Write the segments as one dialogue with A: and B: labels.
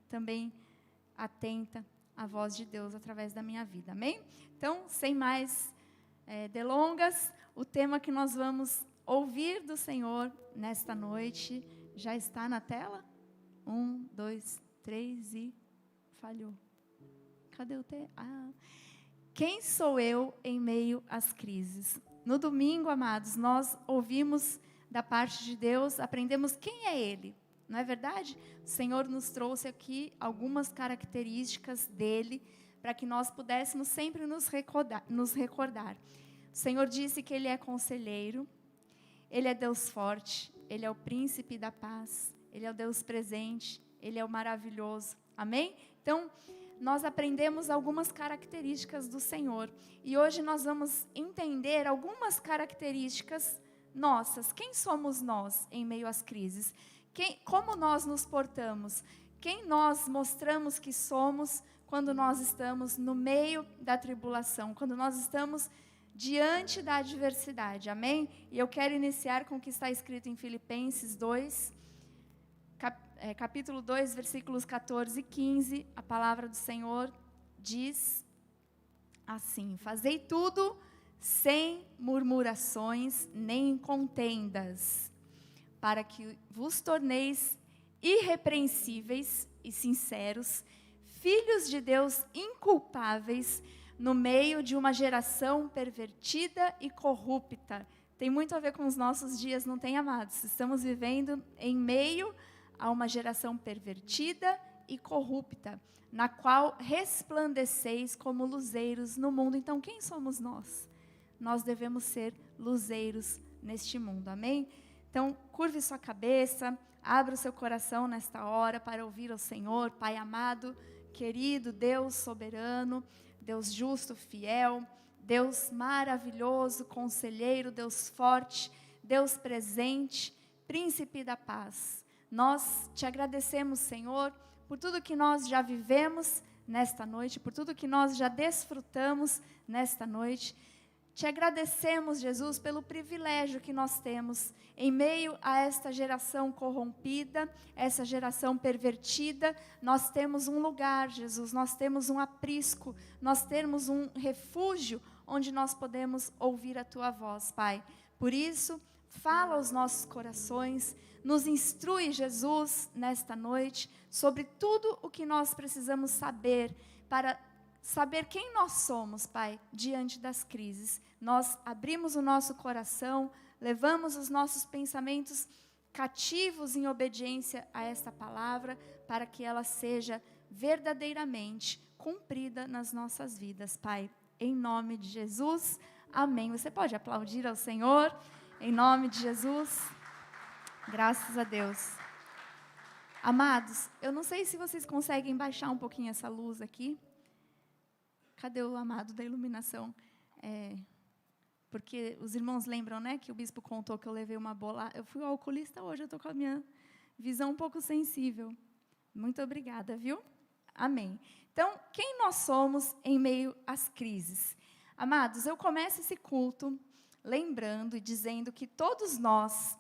A: também atenta à voz de Deus através da minha vida, amém? Então, sem mais delongas, o tema que nós vamos ouvir do Senhor nesta noite já está na tela? 1, 2, 3 e falhou. Cadê o tema? Quem sou eu em meio às crises? No domingo, amados, nós ouvimos da parte de Deus, aprendemos quem é Ele. Não é verdade? O Senhor nos trouxe aqui algumas características dEle, para que nós pudéssemos sempre nos recordar. O Senhor disse que Ele é conselheiro, Ele é Deus forte, Ele é o príncipe da paz, Ele é o Deus presente, Ele é o maravilhoso. Amém? Então, nós aprendemos algumas características do Senhor. E hoje nós vamos entender algumas características nossas. Quem somos nós em meio às crises? Como nós nos portamos? Quem nós mostramos que somos quando nós estamos no meio da tribulação? Quando nós estamos diante da adversidade, amém? E eu quero iniciar com o que está escrito em Filipenses 2, capítulo 2, versículos 14 e 15, a palavra do Senhor diz assim: fazei tudo sem murmurações nem contendas, para que vos torneis irrepreensíveis e sinceros, filhos de Deus inculpáveis, no meio de uma geração pervertida e corrupta. Tem muito a ver com os nossos dias, não tem, amados? Estamos vivendo em meio a uma geração pervertida e corrupta, na qual resplandeceis como luzeiros no mundo. Então, quem somos nós? Nós devemos ser luzeiros neste mundo, amém? Então, curve sua cabeça, abra o seu coração nesta hora para ouvir ao Senhor. Pai amado, querido, Deus soberano, Deus justo, fiel, Deus maravilhoso, conselheiro, Deus forte, Deus presente, príncipe da paz. Nós te agradecemos, Senhor, por tudo que nós já vivemos nesta noite, por tudo que nós já desfrutamos nesta noite. Te agradecemos, Jesus, pelo privilégio que nós temos em meio a esta geração corrompida, essa geração pervertida. Nós temos um lugar, Jesus, nós temos um aprisco, nós temos um refúgio onde nós podemos ouvir a Tua voz, Pai. Por isso, fala aos nossos corações, nos instrui, Jesus, nesta noite, sobre tudo o que nós precisamos saber para saber quem nós somos, Pai, diante das crises. Nós abrimos o nosso coração, levamos os nossos pensamentos cativos em obediência a esta palavra, para que ela seja verdadeiramente cumprida nas nossas vidas, Pai. Em nome de Jesus, amém. Você pode aplaudir ao Senhor, em nome de Jesus. Graças a Deus. Amados, eu não sei se vocês conseguem baixar um pouquinho essa luz aqui. Cadê o amado da iluminação? Porque os irmãos lembram, né, que o bispo contou que eu levei uma bola. Eu fui ao oculista hoje, eu estou com a minha visão um pouco sensível. Muito obrigada, viu? Amém. Então, quem nós somos em meio às crises? Amados, eu começo esse culto lembrando e dizendo que todos nós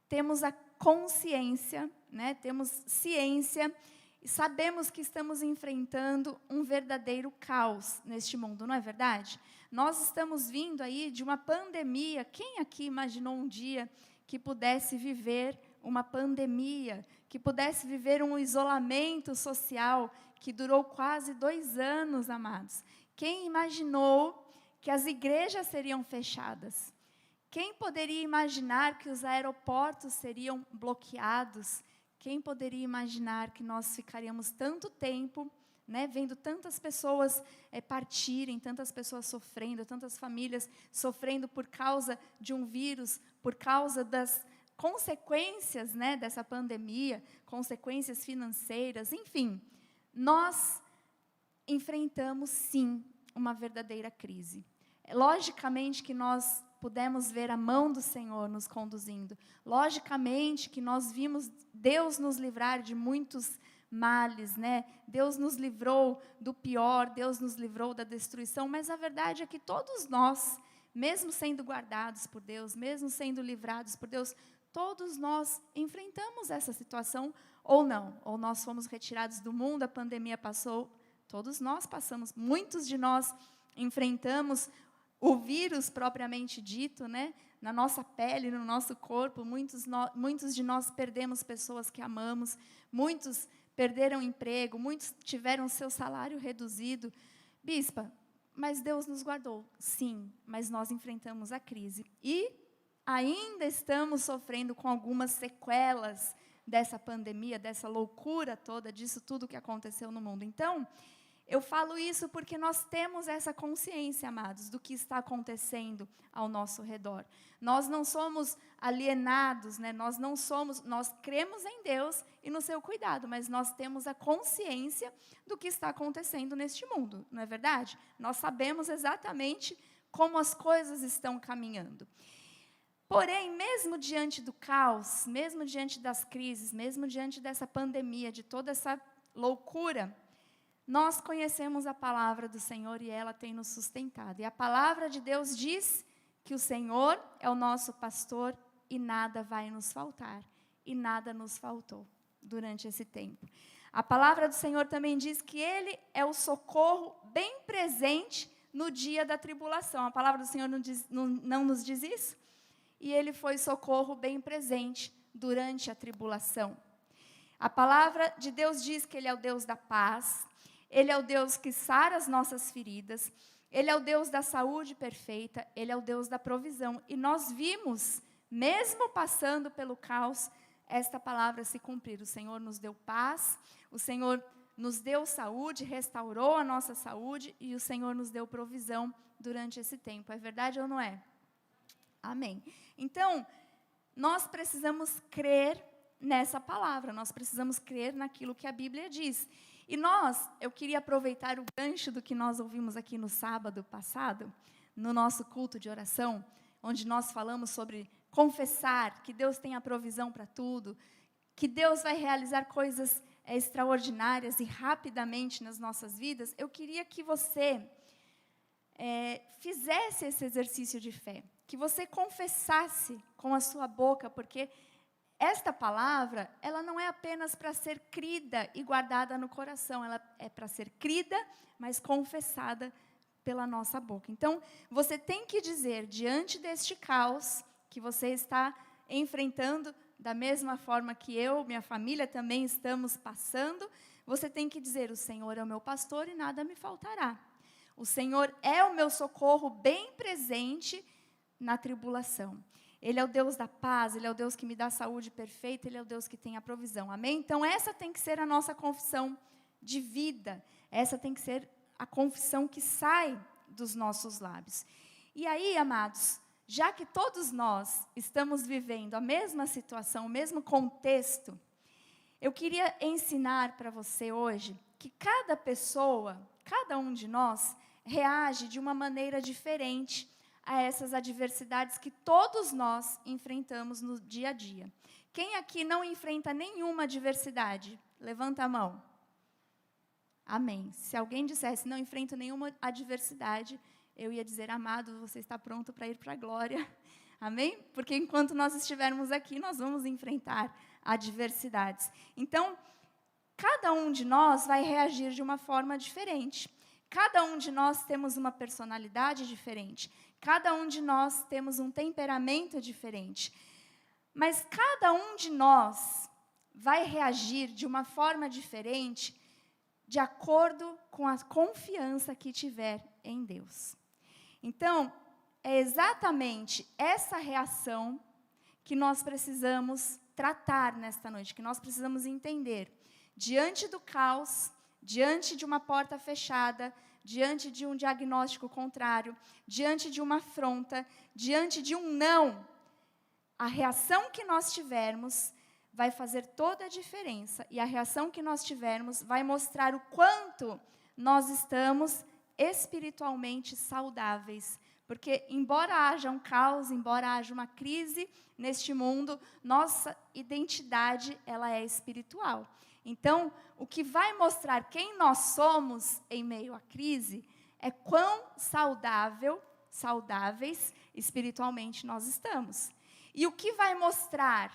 A: temos a consciência, né, temos ciência, e sabemos que estamos enfrentando um verdadeiro caos neste mundo, não é verdade? Nós estamos vindo aí de uma pandemia. Quem aqui imaginou um dia que pudesse viver uma pandemia, que pudesse viver um isolamento social que durou quase 2 anos, amados? Quem imaginou que as igrejas seriam fechadas? Quem poderia imaginar que os aeroportos seriam bloqueados? Quem poderia imaginar que nós ficaríamos tanto tempo, né, vendo tantas pessoas partirem, tantas pessoas sofrendo, tantas famílias sofrendo por causa de um vírus, por causa das consequências, né, dessa pandemia, consequências financeiras, enfim. Nós enfrentamos, sim, uma verdadeira crise. Logicamente que nós pudemos ver a mão do Senhor nos conduzindo. Logicamente que nós vimos Deus nos livrar de muitos males, né? Deus nos livrou do pior, Deus nos livrou da destruição, mas a verdade é que todos nós, mesmo sendo guardados por Deus, mesmo sendo livrados por Deus, todos nós enfrentamos essa situação ou não, ou nós fomos retirados do mundo, a pandemia passou, todos nós passamos, muitos de nós enfrentamos o vírus propriamente dito, né? Na nossa pele, no nosso corpo, muitos de nós perdemos pessoas que amamos, muitos perderam emprego, muitos tiveram seu salário reduzido. Bispa, mas Deus nos guardou. Sim, mas nós enfrentamos a crise. E ainda estamos sofrendo com algumas sequelas dessa pandemia, dessa loucura toda, disso tudo que aconteceu no mundo. Então, eu falo isso porque nós temos essa consciência, amados, do que está acontecendo ao nosso redor. Nós não somos alienados, né? Nós cremos em Deus e no seu cuidado, mas nós temos a consciência do que está acontecendo neste mundo, não é verdade? Nós sabemos exatamente como as coisas estão caminhando. Porém, mesmo diante do caos, mesmo diante das crises, mesmo diante dessa pandemia, de toda essa loucura, nós conhecemos a palavra do Senhor e ela tem nos sustentado. E a palavra de Deus diz que o Senhor é o nosso pastor e nada vai nos faltar. E nada nos faltou durante esse tempo. A palavra do Senhor também diz que Ele é o socorro bem presente no dia da tribulação. A palavra do Senhor não nos diz isso? E Ele foi socorro bem presente durante a tribulação. A palavra de Deus diz que Ele é o Deus da paz, Ele é o Deus que sara as nossas feridas, Ele é o Deus da saúde perfeita, Ele é o Deus da provisão. E nós vimos, mesmo passando pelo caos, esta palavra se cumprir. O Senhor nos deu paz, o Senhor nos deu saúde, restaurou a nossa saúde e o Senhor nos deu provisão durante esse tempo. É verdade ou não é? Amém. Então, nós precisamos crer nessa palavra, nós precisamos crer naquilo que a Bíblia diz. E eu queria aproveitar o gancho do que nós ouvimos aqui no sábado passado, no nosso culto de oração, onde nós falamos sobre confessar que Deus tem a provisão para tudo, que Deus vai realizar coisas extraordinárias e rapidamente nas nossas vidas. Eu queria que você fizesse esse exercício de fé, que você confessasse com a sua boca, porque esta palavra, ela não é apenas para ser crida e guardada no coração, ela é para ser crida, mas confessada pela nossa boca. Então, você tem que dizer, diante deste caos que você está enfrentando, da mesma forma que eu, minha família também estamos passando, você tem que dizer, o Senhor é o meu pastor e nada me faltará. O Senhor é o meu socorro bem presente na tribulação. Ele é o Deus da paz, Ele é o Deus que me dá saúde perfeita, Ele é o Deus que tem a provisão. Amém? Então, essa tem que ser a nossa confissão de vida. Essa tem que ser a confissão que sai dos nossos lábios. E aí, amados, já que todos nós estamos vivendo a mesma situação, o mesmo contexto, eu queria ensinar para você hoje que cada pessoa, cada um de nós, reage de uma maneira diferente a essas adversidades que todos nós enfrentamos no dia a dia. Quem aqui não enfrenta nenhuma adversidade? Levanta a mão. Amém. Se alguém dissesse, não enfrento nenhuma adversidade, eu ia dizer, amado, você está pronto para ir para a glória. Amém? Porque enquanto nós estivermos aqui, nós vamos enfrentar adversidades. Então, cada um de nós vai reagir de uma forma diferente. Cada um de nós temos uma personalidade diferente. Cada um de nós temos um temperamento diferente. Mas cada um de nós vai reagir de uma forma diferente de acordo com a confiança que tiver em Deus. Então, é exatamente essa reação que nós precisamos tratar nesta noite, que nós precisamos entender. Diante do caos, diante de uma porta fechada, diante de um diagnóstico contrário, diante de uma afronta, diante de um não, a reação que nós tivermos vai fazer toda a diferença. E a reação que nós tivermos vai mostrar o quanto nós estamos espiritualmente saudáveis. Porque, embora haja um caos, embora haja uma crise neste mundo, nossa identidade ela é espiritual. Então, o que vai mostrar quem nós somos em meio à crise é quão saudáveis espiritualmente nós estamos. E o que vai mostrar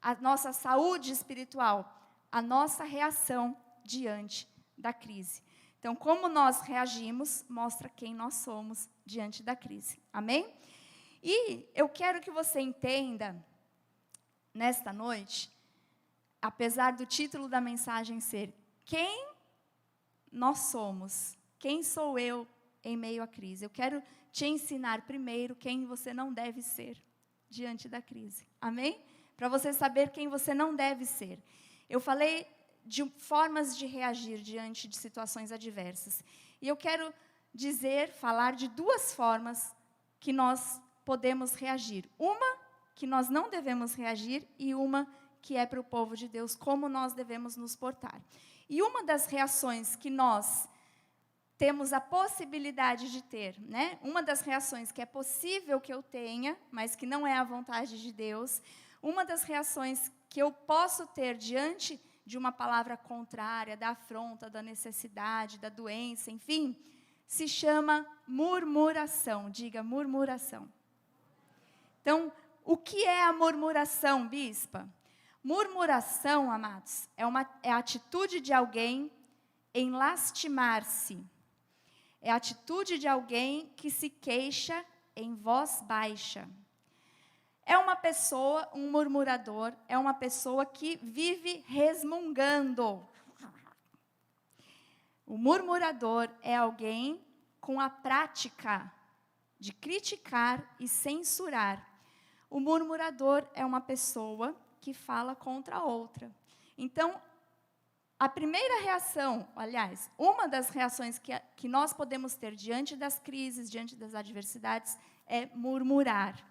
A: a nossa saúde espiritual? a nossa reação diante da crise. Então, como nós reagimos, mostra quem nós somos diante da crise. Amém? E eu quero que você entenda, nesta noite, apesar do título da mensagem ser quem nós somos, quem sou eu em meio à crise. Eu quero te ensinar primeiro quem você não deve ser diante da crise. Amém? Para você saber quem você não deve ser. Eu falei de formas de reagir diante de situações adversas. E eu quero falar de duas formas que nós podemos reagir. Uma que nós não devemos reagir e uma que é para o povo de Deus, como nós devemos nos portar. E uma das reações que nós temos a possibilidade de ter, né? Uma das reações que é possível que eu tenha, mas que não é a vontade de Deus, uma das reações que eu posso ter diante de uma palavra contrária, da afronta, da necessidade, da doença, enfim, se chama murmuração. Diga, murmuração. Então, o que é a murmuração, bispa? Murmuração, amados, é a atitude de alguém em lastimar-se. É a atitude de alguém que se queixa em voz baixa. É uma pessoa, um murmurador, é uma pessoa que vive resmungando. O murmurador é alguém com a prática de criticar e censurar. O murmurador é uma pessoa que fala contra a outra. Então, a primeira reação, aliás, uma das reações que nós podemos ter diante das crises, diante das adversidades, é murmurar.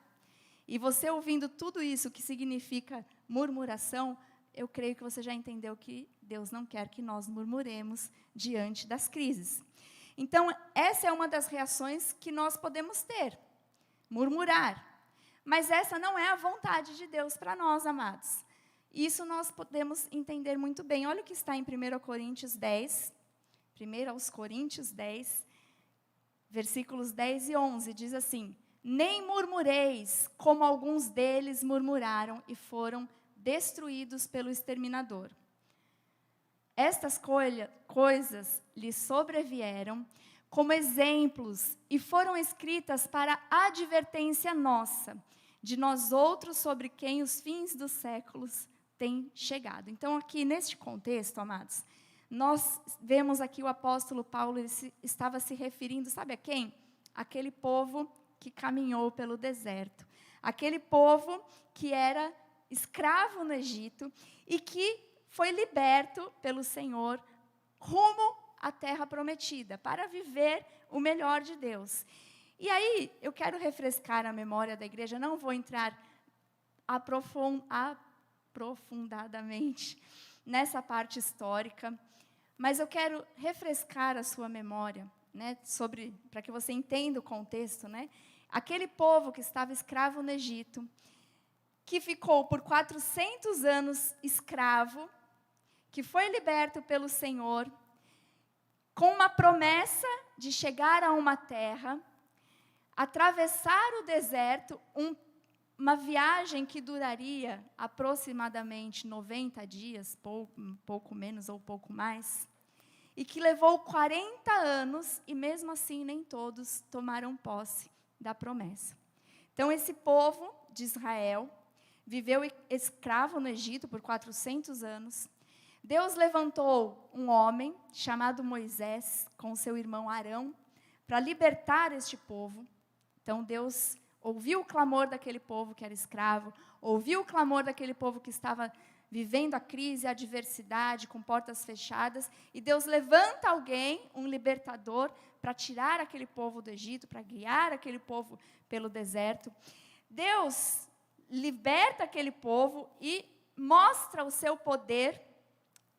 A: E você ouvindo tudo isso que significa murmuração, eu creio que você já entendeu que Deus não quer que nós murmuremos diante das crises. Então, essa é uma das reações que nós podemos ter, murmurar. Mas essa não é a vontade de Deus para nós, amados. Isso nós podemos entender muito bem. Olha o que está em 1 Coríntios 10, 1 aos Coríntios 10, versículos 10 e 11, diz assim: nem murmureis, como alguns deles murmuraram e foram destruídos pelo exterminador. Estas coisas lhes sobrevieram como exemplos e foram escritas para advertência nossa, de nós outros sobre quem os fins dos séculos têm chegado. Então, aqui neste contexto, amados, nós vemos aqui o apóstolo Paulo, ele estava se referindo, sabe a quem? Aquele povo que caminhou pelo deserto. Aquele povo que era escravo no Egito e que foi liberto pelo Senhor rumo à terra prometida, para viver o melhor de Deus. E aí, eu quero refrescar a memória da igreja, não vou entrar aprofundadamente nessa parte histórica, mas eu quero refrescar a sua memória, né, para que você entenda o contexto, né? Aquele povo que estava escravo no Egito, que ficou por 400 anos escravo, que foi liberto pelo Senhor, com uma promessa de chegar a uma terra, atravessar o deserto, uma viagem que duraria aproximadamente 90 dias, pouco menos ou pouco mais, e que levou 40 anos, e mesmo assim nem todos tomaram posse da promessa. Então, esse povo de Israel viveu escravo no Egito por 400 anos. Deus levantou um homem chamado Moisés, com seu irmão Arão, para libertar este povo. Então, Deus ouviu o clamor daquele povo que era escravo, ouviu o clamor daquele povo que estava vivendo a crise, a adversidade, com portas fechadas, e Deus levanta alguém, um libertador, para tirar aquele povo do Egito, para guiar aquele povo pelo deserto. Deus liberta aquele povo e mostra o seu poder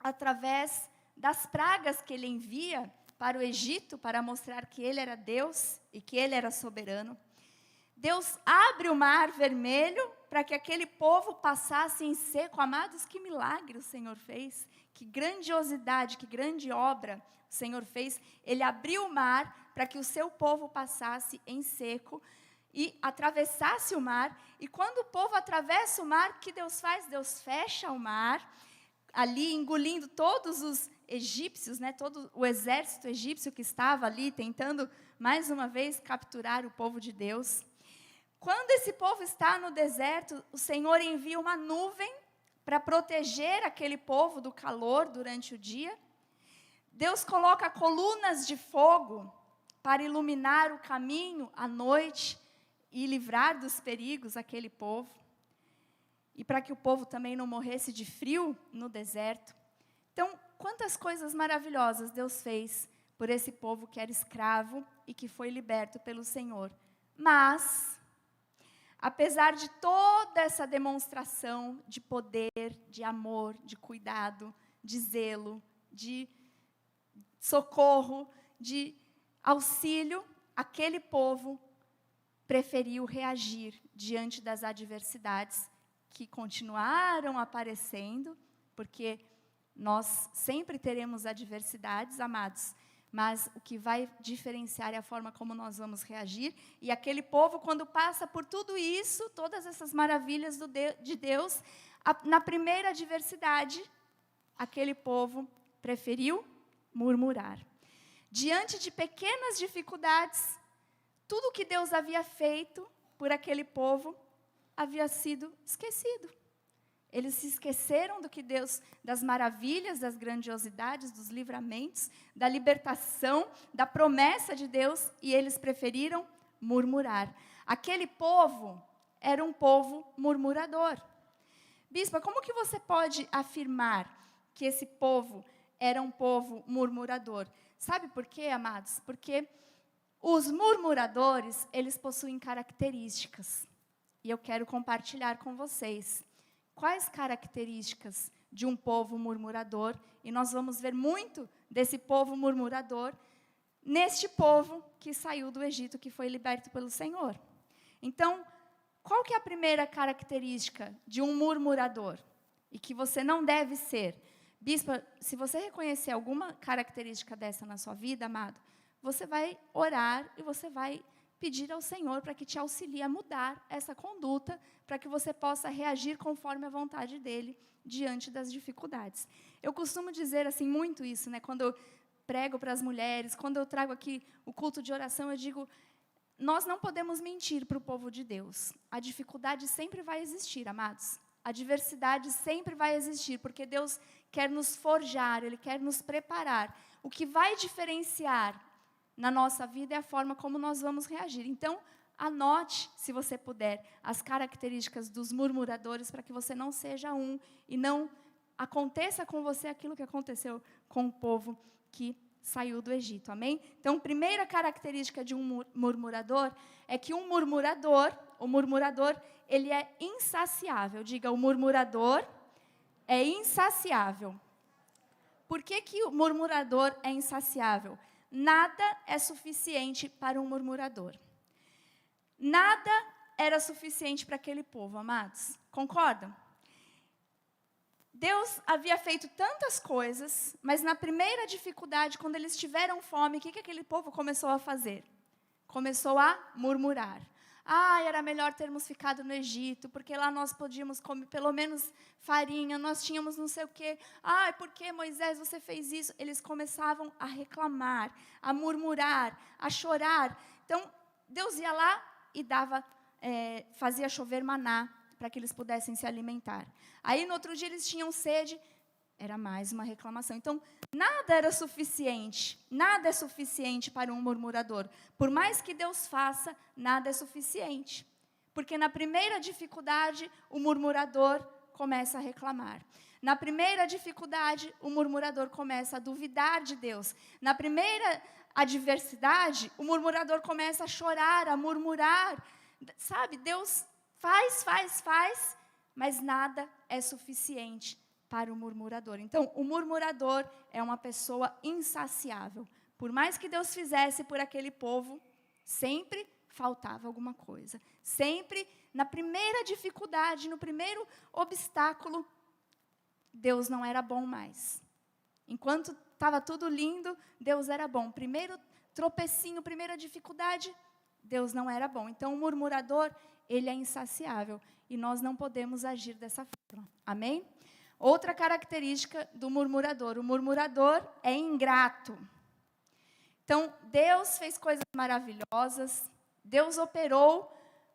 A: através das pragas que ele envia para o Egito, para mostrar que ele era Deus e que ele era soberano. Deus abre o mar vermelho para que aquele povo passasse em seco. Amados, que milagre o Senhor fez, que grandiosidade, que grande obra o Senhor fez. Ele abriu o mar para que o seu povo passasse em seco e atravessasse o mar. E quando o povo atravessa o mar, o que Deus faz? Deus fecha o mar, ali engolindo todos os egípcios, né, todo o exército egípcio que estava ali tentando mais uma vez capturar o povo de Deus. Quando esse povo está no deserto, o Senhor envia uma nuvem para proteger aquele povo do calor durante o dia. Deus coloca colunas de fogo para iluminar o caminho à noite e livrar dos perigos aquele povo. E para que o povo também não morresse de frio no deserto. Então, quantas coisas maravilhosas Deus fez por esse povo que era escravo e que foi liberto pelo Senhor. Mas, apesar de toda essa demonstração de poder, de amor, de cuidado, de zelo, de socorro, de auxílio, aquele povo preferiu reagir diante das adversidades que continuaram aparecendo, porque nós sempre teremos adversidades, amados, mas o que vai diferenciar é a forma como nós vamos reagir. E aquele povo, quando passa por tudo isso, todas essas maravilhas de Deus, na primeira adversidade, aquele povo preferiu murmurar. Diante de pequenas dificuldades, tudo que Deus havia feito por aquele povo havia sido esquecido. Eles se esqueceram do que Deus, das maravilhas, das grandiosidades, dos livramentos, da libertação, da promessa de Deus, e eles preferiram murmurar. Aquele povo era um povo murmurador. Bispa, como que você pode afirmar que esse povo era um povo murmurador? Sabe por quê, amados? Porque os murmuradores, eles possuem características. E eu quero compartilhar com vocês quais características de um povo murmurador. E nós vamos ver muito desse povo murmurador neste povo que saiu do Egito, que foi liberto pelo Senhor. Então, qual que é a primeira característica de um murmurador? E que você não deve ser? Bispa, se você reconhecer alguma característica dessa na sua vida, amado, você vai orar e você vai pedir ao Senhor para que te auxilie a mudar essa conduta, para que você possa reagir conforme a vontade dEle diante das dificuldades. Eu costumo dizer assim muito isso, né? Quando eu prego para as mulheres, quando eu trago aqui o culto de oração, eu digo, nós não podemos mentir para o povo de Deus. A dificuldade sempre vai existir, amados. A adversidade sempre vai existir, porque Deus quer nos forjar, Ele quer nos preparar. O que vai diferenciar na nossa vida é a forma como nós vamos reagir. Então, anote, se você puder, as características dos murmuradores para que você não seja um e não aconteça com você aquilo que aconteceu com o povo que saiu do Egito. Amém? Então, primeira característica de um murmurador é que o murmurador, ele é insaciável. Diga, o murmurador é insaciável. Por que o murmurador é insaciável? Nada é suficiente para um murmurador. Nada era suficiente para aquele povo, amados. Concordam? Deus havia feito tantas coisas, mas na primeira dificuldade, quando eles tiveram fome, o que aquele povo começou a fazer? Começou a murmurar. Era melhor termos ficado no Egito, porque lá nós podíamos comer pelo menos farinha, nós tínhamos não sei o quê. Por que, Moisés, você fez isso? Eles começavam a reclamar, a murmurar, a chorar. Então, Deus ia lá e fazia chover maná, para que eles pudessem se alimentar. Aí, no outro dia, eles tinham sede, era mais uma reclamação. Então, nada era suficiente, nada é suficiente para um murmurador. Por mais que Deus faça, nada é suficiente. Porque na primeira dificuldade, o murmurador começa a reclamar. Na primeira dificuldade, o murmurador começa a duvidar de Deus. Na primeira adversidade, o murmurador começa a chorar, a murmurar. Sabe, Deus faz, mas nada é suficiente para o murmurador. Então, o murmurador é uma pessoa insaciável. Por mais que Deus fizesse por aquele povo, sempre faltava alguma coisa. Sempre, na primeira dificuldade, no primeiro obstáculo, Deus não era bom mais. Enquanto estava tudo lindo, Deus era bom. Primeiro tropecinho, primeira dificuldade, Deus não era bom. Então, o murmurador, ele é insaciável. E nós não podemos agir dessa forma. Amém? Outra característica do murmurador: o murmurador é ingrato. Então, Deus fez coisas maravilhosas, Deus operou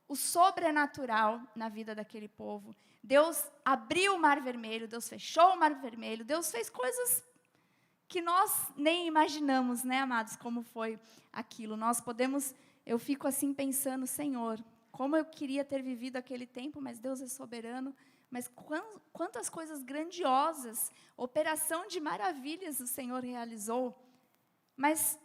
A: o sobrenatural na vida daquele povo. Deus abriu o Mar Vermelho, Deus fechou o Mar Vermelho, Deus fez coisas que nós nem imaginamos, né, amados, como foi aquilo. Eu fico assim pensando, Senhor, como eu queria ter vivido aquele tempo, mas Deus é soberano. Mas quantas coisas grandiosas, operação de maravilhas o Senhor realizou. Mas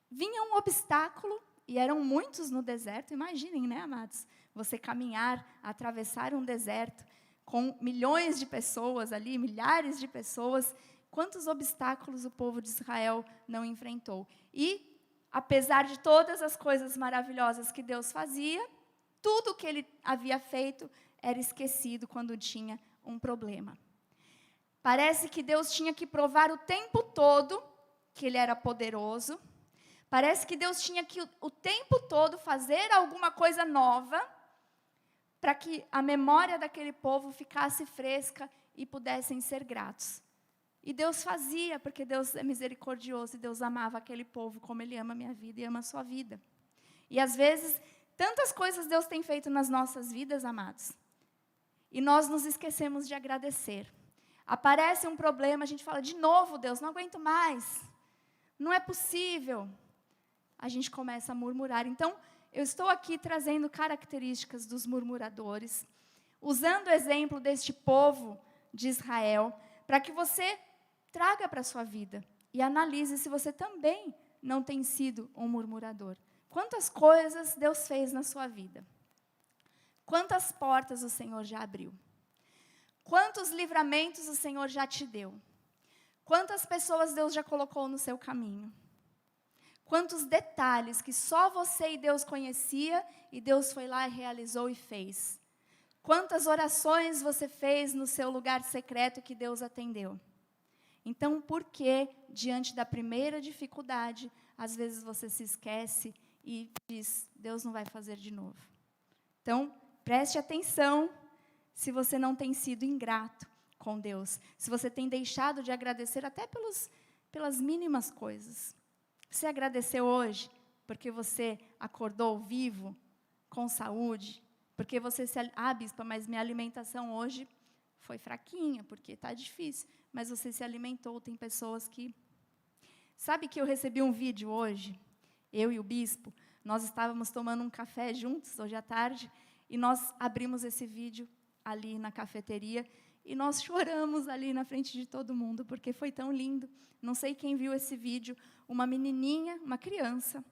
A: vinha um obstáculo, e eram muitos no deserto. Imaginem, né, amados? Você caminhar, atravessar um deserto, com milhões de pessoas ali, milhares de pessoas. Quantos obstáculos o povo de Israel não enfrentou. E, apesar de todas as coisas maravilhosas que Deus fazia, tudo que ele havia feito era esquecido quando tinha um problema. Parece que Deus tinha que provar o tempo todo que ele era poderoso. Parece que Deus tinha que o tempo todo fazer alguma coisa nova para que a memória daquele povo ficasse fresca e pudessem ser gratos. E Deus fazia, porque Deus é misericordioso e Deus amava aquele povo como Ele ama a minha vida e ama a sua vida. E às vezes, tantas coisas Deus tem feito nas nossas vidas, amados, e nós nos esquecemos de agradecer. Aparece um problema, a gente fala, de novo, Deus, não aguento mais. Não é possível. A gente começa a murmurar. Então, eu estou aqui trazendo características dos murmuradores, usando o exemplo deste povo de Israel, para que você traga para a sua vida e analise se você também não tem sido um murmurador. Quantas coisas Deus fez na sua vida? Quantas portas o Senhor já abriu? Quantos livramentos o Senhor já te deu? Quantas pessoas Deus já colocou no seu caminho? Quantos detalhes que só você e Deus conhecia e Deus foi lá e realizou e fez? Quantas orações você fez no seu lugar secreto que Deus atendeu? Então, por que, diante da primeira dificuldade, às vezes você se esquece e diz, Deus não vai fazer de novo? Então, preste atenção se você não tem sido ingrato com Deus, se você tem deixado de agradecer até pelas mínimas coisas. Você agradeceu hoje porque você acordou vivo, com saúde? Porque você bispa, mas minha alimentação hoje foi fraquinha, porque está difícil. Mas você se alimentou, tem pessoas que... Sabe que eu recebi um vídeo hoje, eu e o bispo, nós estávamos tomando um café juntos hoje à tarde, e nós abrimos esse vídeo ali na cafeteria, e nós choramos ali na frente de todo mundo, porque foi tão lindo. Não sei quem viu esse vídeo, uma menininha, uma criança,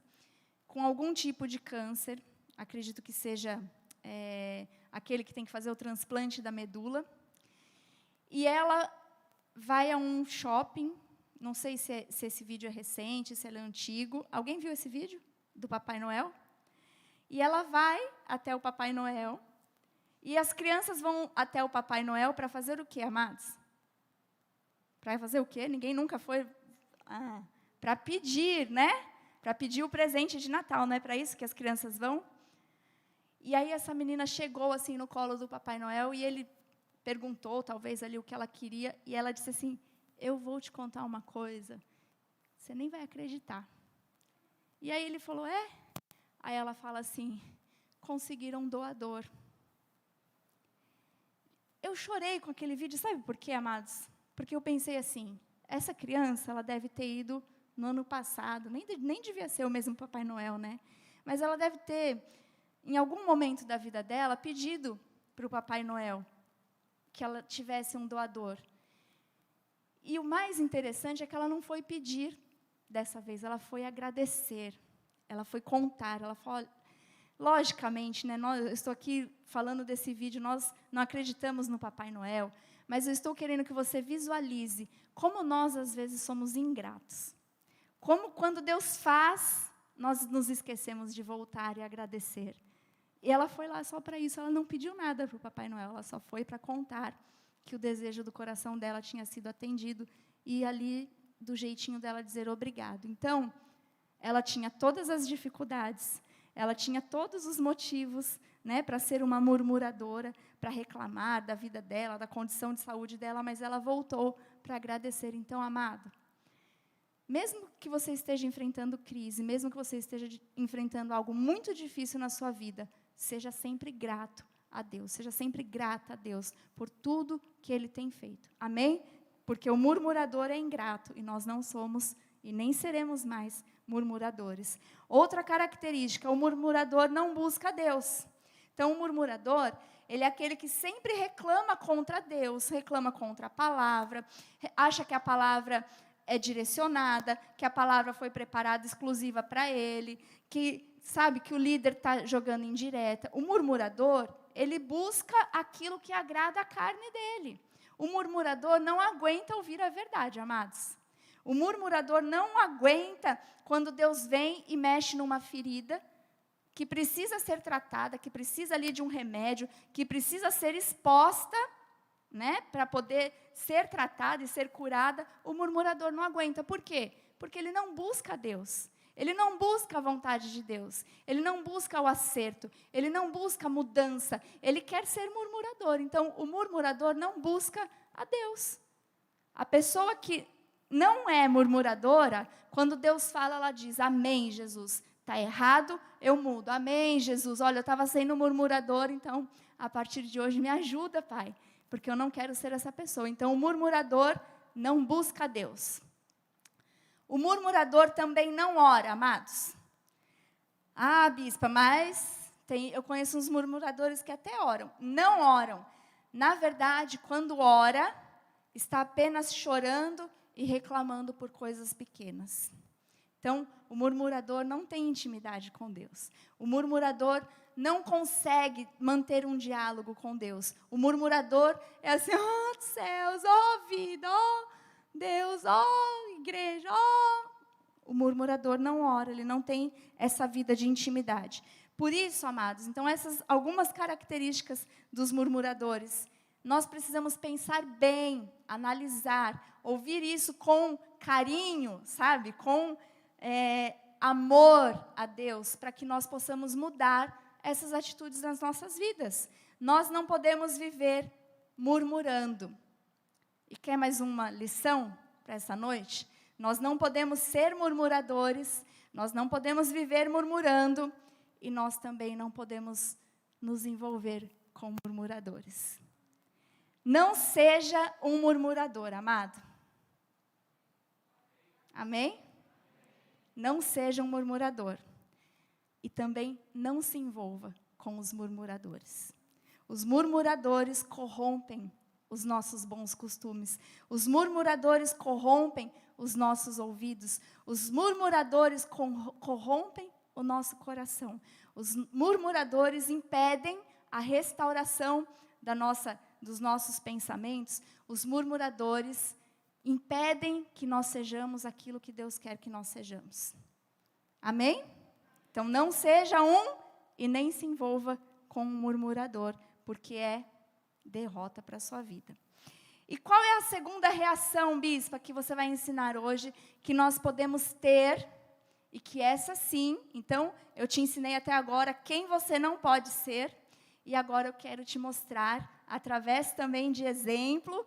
A: com algum tipo de câncer, acredito que seja aquele que tem que fazer o transplante da medula, e ela vai a um shopping, não sei se esse vídeo é recente, se ele é antigo. Alguém viu esse vídeo do Papai Noel? E ela vai até o Papai Noel, e as crianças vão até o Papai Noel para fazer o quê, amados? Para fazer o quê? Ninguém nunca foi... para pedir, né? Para pedir o presente de Natal, não é para isso que as crianças vão? E aí essa menina chegou assim no colo do Papai Noel, e ele perguntou, talvez, ali o que ela queria, e ela disse assim, eu vou te contar uma coisa, você nem vai acreditar. E aí ele falou, é? Aí ela fala assim, conseguiram um doador. Eu chorei com aquele vídeo, sabe por quê, amados? Porque eu pensei assim, essa criança, ela deve ter ido no ano passado, nem devia ser o mesmo Papai Noel, né? Mas ela deve ter, em algum momento da vida dela, pedido para o Papai Noel que ela tivesse um doador. E o mais interessante é que ela não foi pedir dessa vez, ela foi agradecer, ela foi contar, ela falou, logicamente, né, eu estou aqui falando desse vídeo, nós não acreditamos no Papai Noel, mas eu estou querendo que você visualize como nós, às vezes, somos ingratos. Como, quando Deus faz, nós nos esquecemos de voltar e agradecer. E ela foi lá só para isso, ela não pediu nada para o Papai Noel, ela só foi para contar que o desejo do coração dela tinha sido atendido, e ali, do jeitinho dela, dizer obrigado. Então, ela tinha todas as dificuldades, ela tinha todos os motivos né, para ser uma murmuradora, para reclamar da vida dela, da condição de saúde dela, mas ela voltou para agradecer. Então, amado, mesmo que você esteja enfrentando crise, mesmo que você esteja enfrentando algo muito difícil na sua vida, seja sempre grato a Deus, seja sempre grata a Deus por tudo que Ele tem feito. Amém? Porque o murmurador é ingrato e nós não somos e nem seremos mais murmuradores. Outra característica, o murmurador não busca Deus. Então, o murmurador, ele é aquele que sempre reclama contra Deus, reclama contra a palavra, acha que a palavra é direcionada, que a palavra foi preparada exclusiva para ele, que sabe que o líder está jogando indireta. O murmurador, ele busca aquilo que agrada a carne dele. O murmurador não aguenta ouvir a verdade, amados. O murmurador não aguenta quando Deus vem e mexe numa ferida que precisa ser tratada, que precisa ali de um remédio, que precisa ser exposta, né, para poder ser tratada e ser curada. O murmurador não aguenta. Por quê? Porque ele não busca Deus. Ele não busca a vontade de Deus. Ele não busca o acerto. Ele não busca a mudança. Ele quer ser murmurador. Então, o murmurador não busca a Deus. A pessoa que não é murmuradora, quando Deus fala, ela diz, amém, Jesus. Está errado, eu mudo. Amém, Jesus. Olha, eu estava sendo murmurador, então, a partir de hoje, me ajuda, Pai. Porque eu não quero ser essa pessoa. Então, o murmurador não busca Deus. O murmurador também não ora, amados. Ah, bispa, mas eu conheço uns murmuradores que até oram. Não oram. Na verdade, quando ora, está apenas chorando e reclamando por coisas pequenas. Então, o murmurador não tem intimidade com Deus. O murmurador não consegue manter um diálogo com Deus. O murmurador é assim, oh céus, oh vida, oh Deus, oh igreja, oh. O murmurador não ora, ele não tem essa vida de intimidade. Por isso, amados, então essas algumas características dos murmuradores, nós precisamos pensar bem, analisar, ouvir isso com carinho, sabe? Com amor a Deus, para que nós possamos mudar essas atitudes nas nossas vidas. Nós não podemos viver murmurando. E quer mais uma lição para essa noite? Nós não podemos ser murmuradores, nós não podemos viver murmurando, e nós também não podemos nos envolver com murmuradores. Não seja um murmurador, amado. Amém? Não seja um murmurador. E também não se envolva com os murmuradores. Os murmuradores corrompem os nossos bons costumes. Os murmuradores corrompem os nossos ouvidos. Os murmuradores corrompem o nosso coração. Os murmuradores impedem a restauração dos nossos pensamentos. Os murmuradores impedem que nós sejamos aquilo que Deus quer que nós sejamos. Amém? Então, não seja um e nem se envolva com um murmurador, porque é derrota para a sua vida. E qual é a segunda reação, bispa, que você vai ensinar hoje, que nós podemos ter, e que essa sim, então, eu te ensinei até agora quem você não pode ser, e agora eu quero te mostrar, através também de exemplo,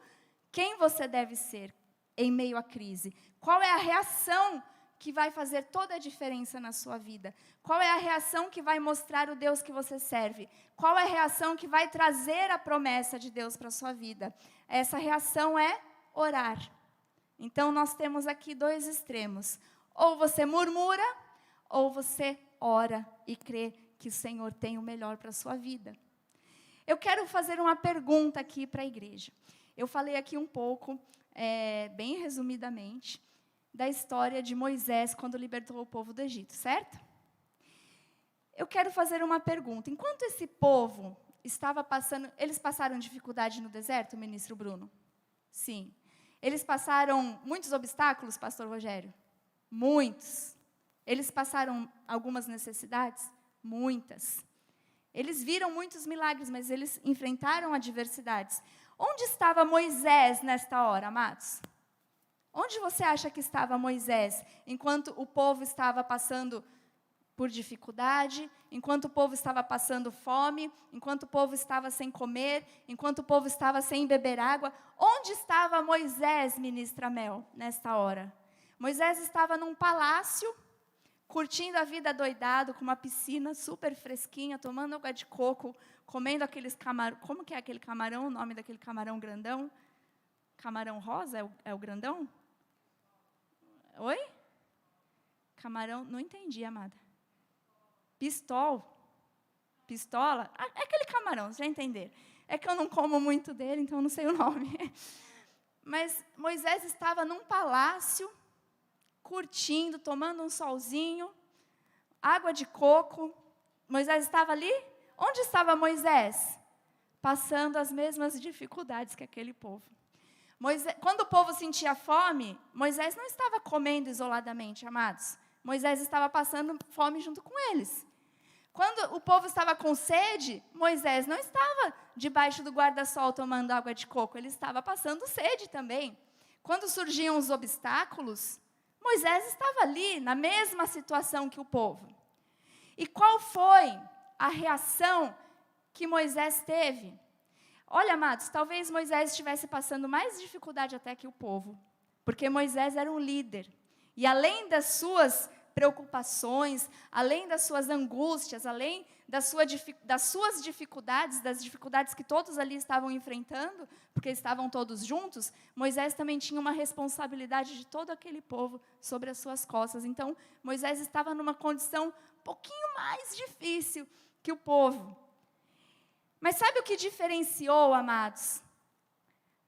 A: quem você deve ser em meio à crise. Qual é a reação que vai fazer toda a diferença na sua vida? Qual é a reação que vai mostrar o Deus que você serve? Qual é a reação que vai trazer a promessa de Deus para a sua vida? Essa reação é orar. Então, nós temos aqui dois extremos. Ou você murmura, ou você ora e crê que o Senhor tem o melhor para a sua vida. Eu quero fazer uma pergunta aqui para a igreja. Eu falei aqui um pouco, bem resumidamente, da história de Moisés quando libertou o povo do Egito, certo? Eu quero fazer uma pergunta. Enquanto esse povo estava passando... Eles passaram dificuldade no deserto, ministro Bruno? Sim. Eles passaram muitos obstáculos, pastor Rogério? Muitos. Eles passaram algumas necessidades? Muitas. Eles viram muitos milagres, mas eles enfrentaram adversidades. Onde estava Moisés nesta hora, amados? Onde você acha que estava Moisés, enquanto o povo estava passando por dificuldade, enquanto o povo estava passando fome, enquanto o povo estava sem comer, enquanto o povo estava sem beber água. Onde estava Moisés, ministra Mel, nesta hora? Moisés estava num palácio, curtindo a vida doidado, com uma piscina super fresquinha, tomando água de coco, comendo aqueles camarão. Como que é aquele camarão? O nome daquele camarão grandão? Camarão rosa é o grandão? Oi? Camarão, não entendi, amada. Pistola? É aquele camarão, vocês já entenderam. É que eu não como muito dele, então eu não sei o nome. Mas Moisés estava num palácio, curtindo, tomando um solzinho, água de coco. Moisés estava ali? Onde estava Moisés? Passando as mesmas dificuldades que aquele povo. Quando o povo sentia fome, Moisés não estava comendo isoladamente, amados. Moisés estava passando fome junto com eles. Quando o povo estava com sede, Moisés não estava debaixo do guarda-sol tomando água de coco, ele estava passando sede também. Quando surgiam os obstáculos, Moisés estava ali, na mesma situação que o povo. E qual foi a reação que Moisés teve? Olha, amados, talvez Moisés estivesse passando mais dificuldade até que o povo, porque Moisés era um líder. E além das suas preocupações, além das suas angústias, além das suas dificuldades, das dificuldades que todos ali estavam enfrentando, porque estavam todos juntos, Moisés também tinha uma responsabilidade de todo aquele povo sobre as suas costas. Então, Moisés estava numa condição um pouquinho mais difícil que o povo. Mas sabe o que diferenciou, amados,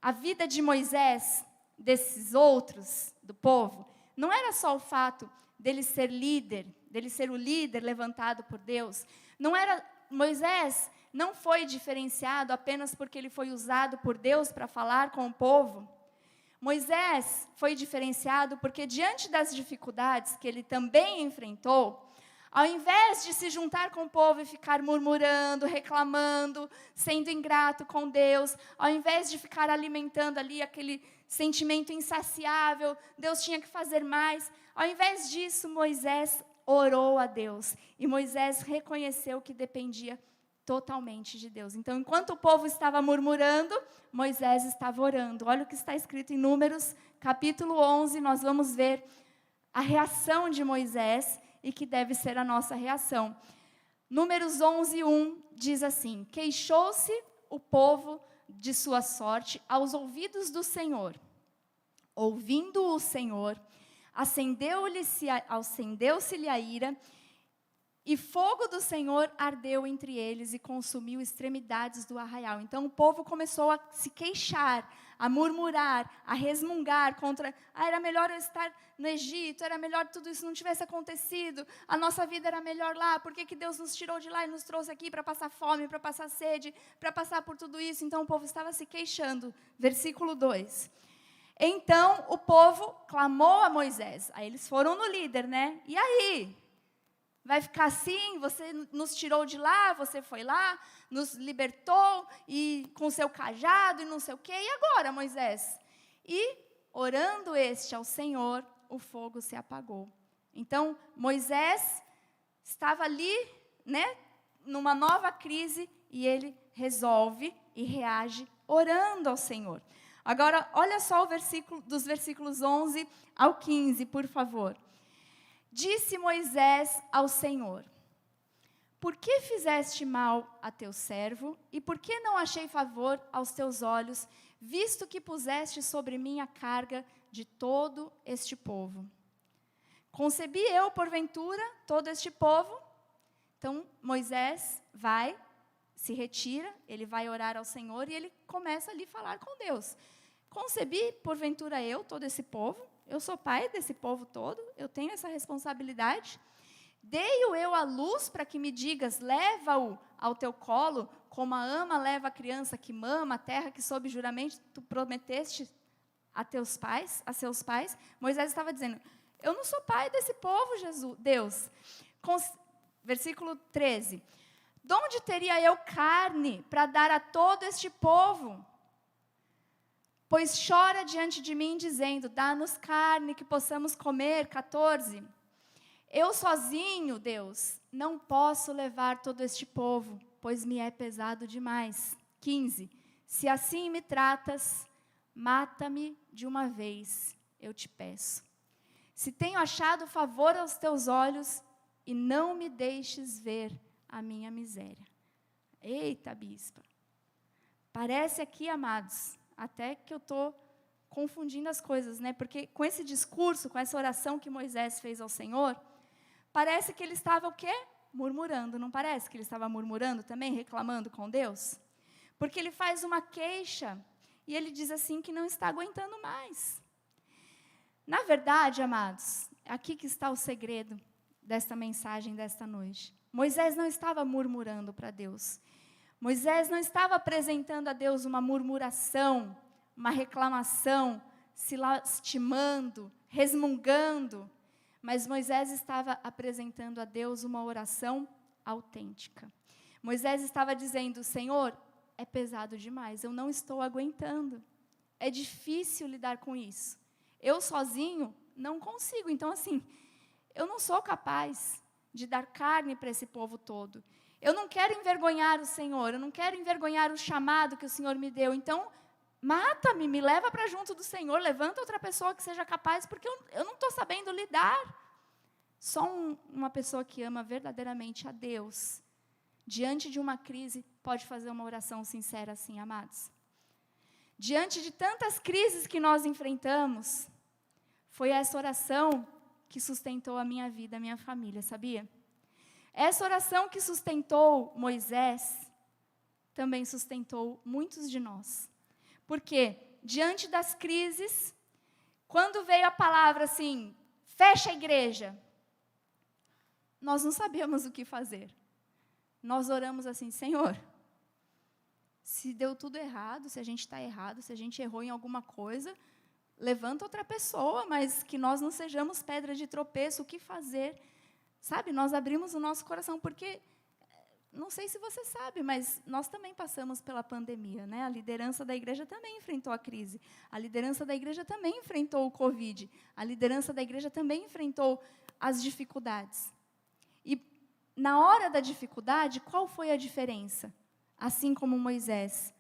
A: a vida de Moisés desses outros, do povo? Não era só o fato dele ser líder, dele ser o líder levantado por Deus. Moisés não foi diferenciado apenas porque ele foi usado por Deus para falar com o povo. Moisés foi diferenciado porque diante das dificuldades que ele também enfrentou, ao invés de se juntar com o povo e ficar murmurando, reclamando, sendo ingrato com Deus, ao invés de ficar alimentando ali aquele sentimento insaciável, Deus tinha que fazer mais, ao invés disso, Moisés orou a Deus. E Moisés reconheceu que dependia totalmente de Deus. Então, enquanto o povo estava murmurando, Moisés estava orando. Olha o que está escrito em Números, capítulo 11, nós vamos ver a reação de Moisés e que deve ser a nossa reação. Números 11, 1 diz assim: queixou-se o povo de sua sorte aos ouvidos do Senhor. Ouvindo o Senhor, acendeu-se-lhe a ira, e fogo do Senhor ardeu entre eles e consumiu extremidades do arraial. Então o povo começou a se queixar, a murmurar, a resmungar contra, era melhor eu estar no Egito, era melhor tudo isso não tivesse acontecido, a nossa vida era melhor lá, por que Deus nos tirou de lá e nos trouxe aqui para passar fome, para passar sede, para passar por tudo isso? Então o povo estava se queixando. Versículo 2. Então o povo clamou a Moisés. Aí eles foram no líder, né? E aí? Vai ficar assim? Você nos tirou de lá, você foi lá, nos libertou, e com seu cajado e não sei o quê. E agora, Moisés? E, orando este ao Senhor, o fogo se apagou. Então, Moisés estava ali, né, numa nova crise, e ele resolve e reage orando ao Senhor. Agora, olha só o versículo, dos versículos 11 ao 15, por favor. Disse Moisés ao Senhor: por que fizeste mal a teu servo, e por que não achei favor aos teus olhos, visto que puseste sobre mim a carga de todo este povo? Concebi eu, porventura, todo este povo? Então, Moisés vai, se retira, ele vai orar ao Senhor, e ele começa ali a falar com Deus. Concebi, porventura, eu, todo esse povo? Eu sou pai desse povo todo, eu tenho essa responsabilidade. Dei-o eu à luz para que me digas, leva-o ao teu colo, como a ama leva a criança que mama, a terra que sob juramento tu prometeste a seus pais. Moisés estava dizendo, eu não sou pai desse povo, Deus. Versículo 13. De onde teria eu carne para dar a todo este povo? Pois chora diante de mim, dizendo, dá-nos carne que possamos comer. 14. Eu sozinho, Deus, não posso levar todo este povo, pois me é pesado demais. 15. Se assim me tratas, mata-me de uma vez, eu te peço. Se tenho achado favor aos teus olhos, e não me deixes ver a minha miséria. Eita, bispa. Parece aqui, amados, até que eu estou confundindo as coisas, né? Porque com esse discurso, com essa oração que Moisés fez ao Senhor, parece que ele estava o quê? Murmurando, não parece que ele estava murmurando também, reclamando com Deus? Porque ele faz uma queixa e ele diz assim que não está aguentando mais. Na verdade, amados, aqui que está o segredo desta mensagem desta noite. Moisés não estava murmurando para Deus. Moisés não estava apresentando a Deus uma murmuração, uma reclamação, se lastimando, resmungando. Mas Moisés estava apresentando a Deus uma oração autêntica. Moisés estava dizendo: Senhor, é pesado demais, eu não estou aguentando. É difícil lidar com isso. Eu sozinho não consigo. Então, assim, eu não sou capaz de dar carne para esse povo todo. Eu não quero envergonhar o Senhor, eu não quero envergonhar o chamado que o Senhor me deu. Então, mata-me, me leva para junto do Senhor, levanta outra pessoa que seja capaz, porque eu não estou sabendo lidar. Só uma pessoa que ama verdadeiramente a Deus, diante de uma crise, pode fazer uma oração sincera assim, amados. Diante de tantas crises que nós enfrentamos, foi essa oração que sustentou a minha vida, a minha família, sabia? Essa oração que sustentou Moisés, também sustentou muitos de nós. Porque, diante das crises, quando veio a palavra assim, fecha a igreja, nós não sabíamos o que fazer. Nós oramos assim: Senhor, se deu tudo errado, se a gente está errado, se a gente errou em alguma coisa, levanta outra pessoa, mas que nós não sejamos pedra de tropeço, o que fazer? Sabe, nós abrimos o nosso coração, porque, não sei se você sabe, mas nós também passamos pela pandemia, né? A liderança da igreja também enfrentou a crise. A liderança da igreja também enfrentou o Covid. A liderança da igreja também enfrentou as dificuldades. E, na hora da dificuldade, qual foi a diferença? Assim como Moisés,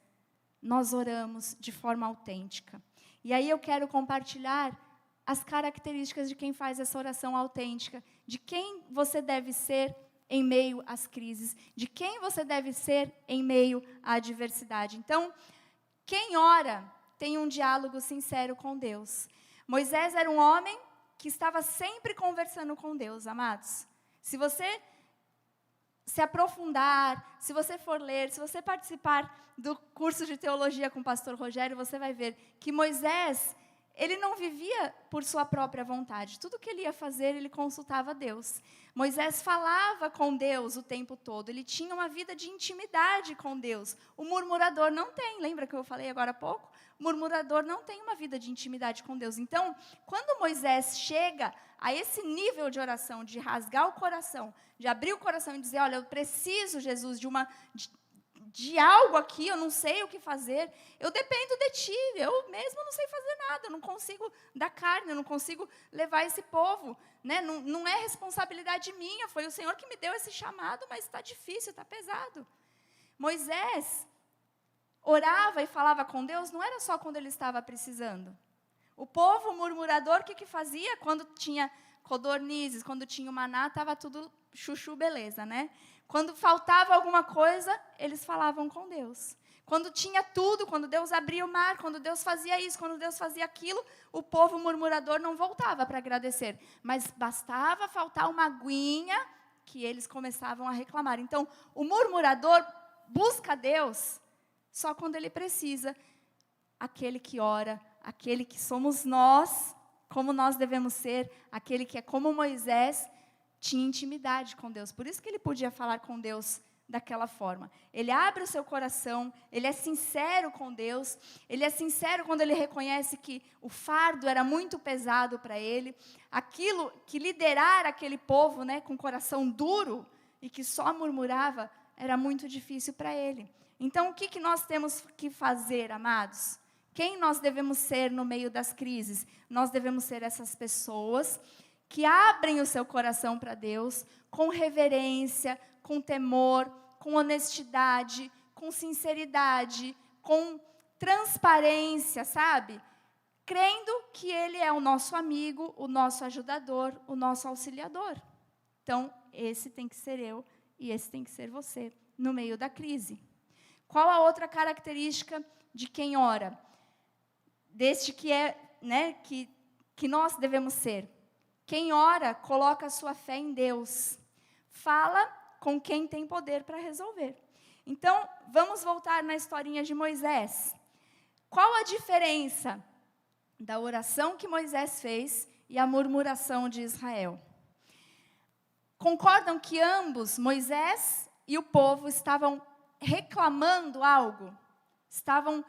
A: nós oramos de forma autêntica. E aí eu quero compartilhar as características de quem faz essa oração autêntica, de quem você deve ser em meio às crises, de quem você deve ser em meio à adversidade. Então, quem ora tem um diálogo sincero com Deus. Moisés era um homem que estava sempre conversando com Deus, amados. Se você se aprofundar, se você for ler, se você participar do curso de teologia com o pastor Rogério, você vai ver que Moisés, ele não vivia por sua própria vontade. Tudo que ele ia fazer, ele consultava Deus. Moisés falava com Deus o tempo todo. Ele tinha uma vida de intimidade com Deus. O murmurador não tem. Lembra que eu falei agora há pouco? O murmurador não tem uma vida de intimidade com Deus. Então, quando Moisés chega a esse nível de oração, de rasgar o coração, de abrir o coração e dizer: olha, eu preciso, Jesus, de algo aqui, eu não sei o que fazer, eu dependo de ti, eu mesmo não sei fazer nada, eu não consigo dar carne, eu não consigo levar esse povo, né? Não é responsabilidade minha, foi o Senhor que me deu esse chamado, mas está difícil, está pesado. Moisés orava e falava com Deus, não era só quando ele estava precisando. O povo murmurador, o que fazia? Quando tinha codornizes, quando tinha o maná, estava tudo chuchu beleza, né? Quando faltava alguma coisa, eles falavam com Deus. Quando tinha tudo, quando Deus abria o mar, quando Deus fazia isso, quando Deus fazia aquilo, o povo murmurador não voltava para agradecer. Mas bastava faltar uma aguinha que eles começavam a reclamar. Então, o murmurador busca Deus só quando ele precisa. Aquele que ora, aquele que somos nós, como nós devemos ser, aquele que é como Moisés, tinha intimidade com Deus. Por isso que ele podia falar com Deus daquela forma. Ele abre o seu coração, ele é sincero com Deus, ele é sincero quando ele reconhece que o fardo era muito pesado para ele, aquilo que liderar aquele povo, né, com coração duro e que só murmurava, era muito difícil para ele. Então, o que nós temos que fazer, amados? Quem nós devemos ser no meio das crises? Nós devemos ser essas pessoas que abrem o seu coração para Deus, com reverência, com temor, com honestidade, com sinceridade, com transparência, sabe? Crendo que Ele é o nosso amigo, o nosso ajudador, o nosso auxiliador. Então, esse tem que ser eu e esse tem que ser você, no meio da crise. Qual a outra característica de quem ora? Deste que é, que nós devemos ser. Quem ora, coloca a sua fé em Deus. Fala com quem tem poder para resolver. Então, vamos voltar na historinha de Moisés. Qual a diferença da oração que Moisés fez e a murmuração de Israel? Concordam que ambos, Moisés e o povo, estavam reclamando algo? Estavam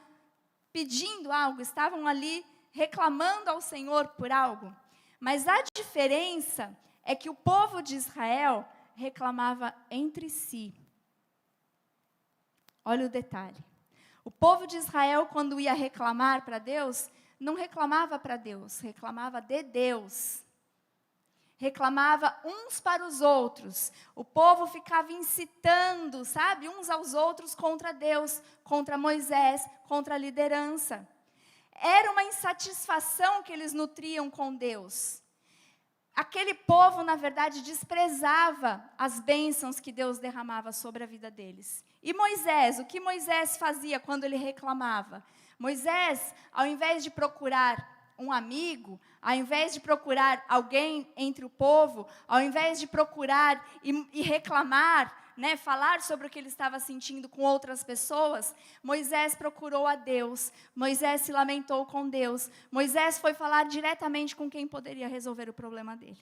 A: pedindo algo? Estavam ali reclamando ao Senhor por algo? Mas a diferença é que o povo de Israel reclamava entre si. Olha o detalhe. O povo de Israel, quando ia reclamar para Deus, não reclamava para Deus, reclamava de Deus. Reclamava uns para os outros. O povo ficava incitando, sabe, uns aos outros contra Deus, contra Moisés, contra a liderança. Era uma insatisfação que eles nutriam com Deus. Aquele povo, na verdade, desprezava as bênçãos que Deus derramava sobre a vida deles. E Moisés, o que Moisés fazia quando ele reclamava? Moisés, ao invés de procurar um amigo, ao invés de procurar alguém entre o povo, ao invés de procurar e reclamar, falar sobre o que ele estava sentindo com outras pessoas, Moisés procurou a Deus, Moisés se lamentou com Deus, Moisés foi falar diretamente com quem poderia resolver o problema dele.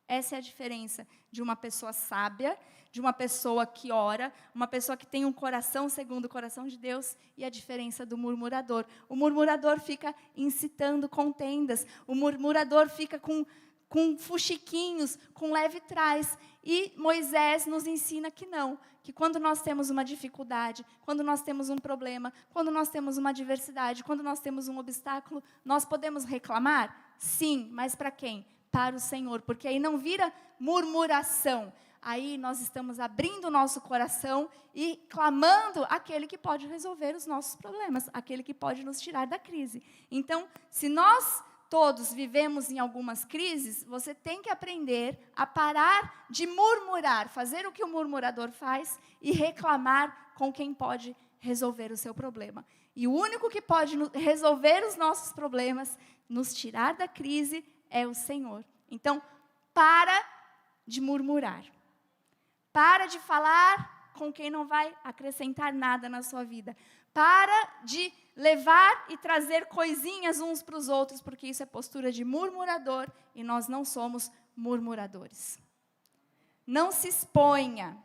A: Essa é a diferença de uma pessoa sábia, de uma pessoa que ora, uma pessoa que tem um coração segundo o coração de Deus, e a diferença do murmurador. O murmurador fica incitando contendas, o murmurador fica com fuxiquinhos, com leve trás. E Moisés nos ensina que não, que quando nós temos uma dificuldade, quando nós temos um problema, quando nós temos uma adversidade, quando nós temos um obstáculo, nós podemos reclamar? Sim, mas para quem? Para o Senhor, porque aí não vira murmuração. Aí nós estamos abrindo o nosso coração e clamando aquele que pode resolver os nossos problemas, aquele que pode nos tirar da crise. Então, se nós todos vivemos em algumas crises, você tem que aprender a parar de murmurar, fazer o que o murmurador faz e reclamar com quem pode resolver o seu problema. E o único que pode resolver os nossos problemas, nos tirar da crise, é o Senhor. Então, para de murmurar. Para de falar com quem não vai acrescentar nada na sua vida. Para de levar e trazer coisinhas uns para os outros, porque isso é postura de murmurador e nós não somos murmuradores. Não se exponha,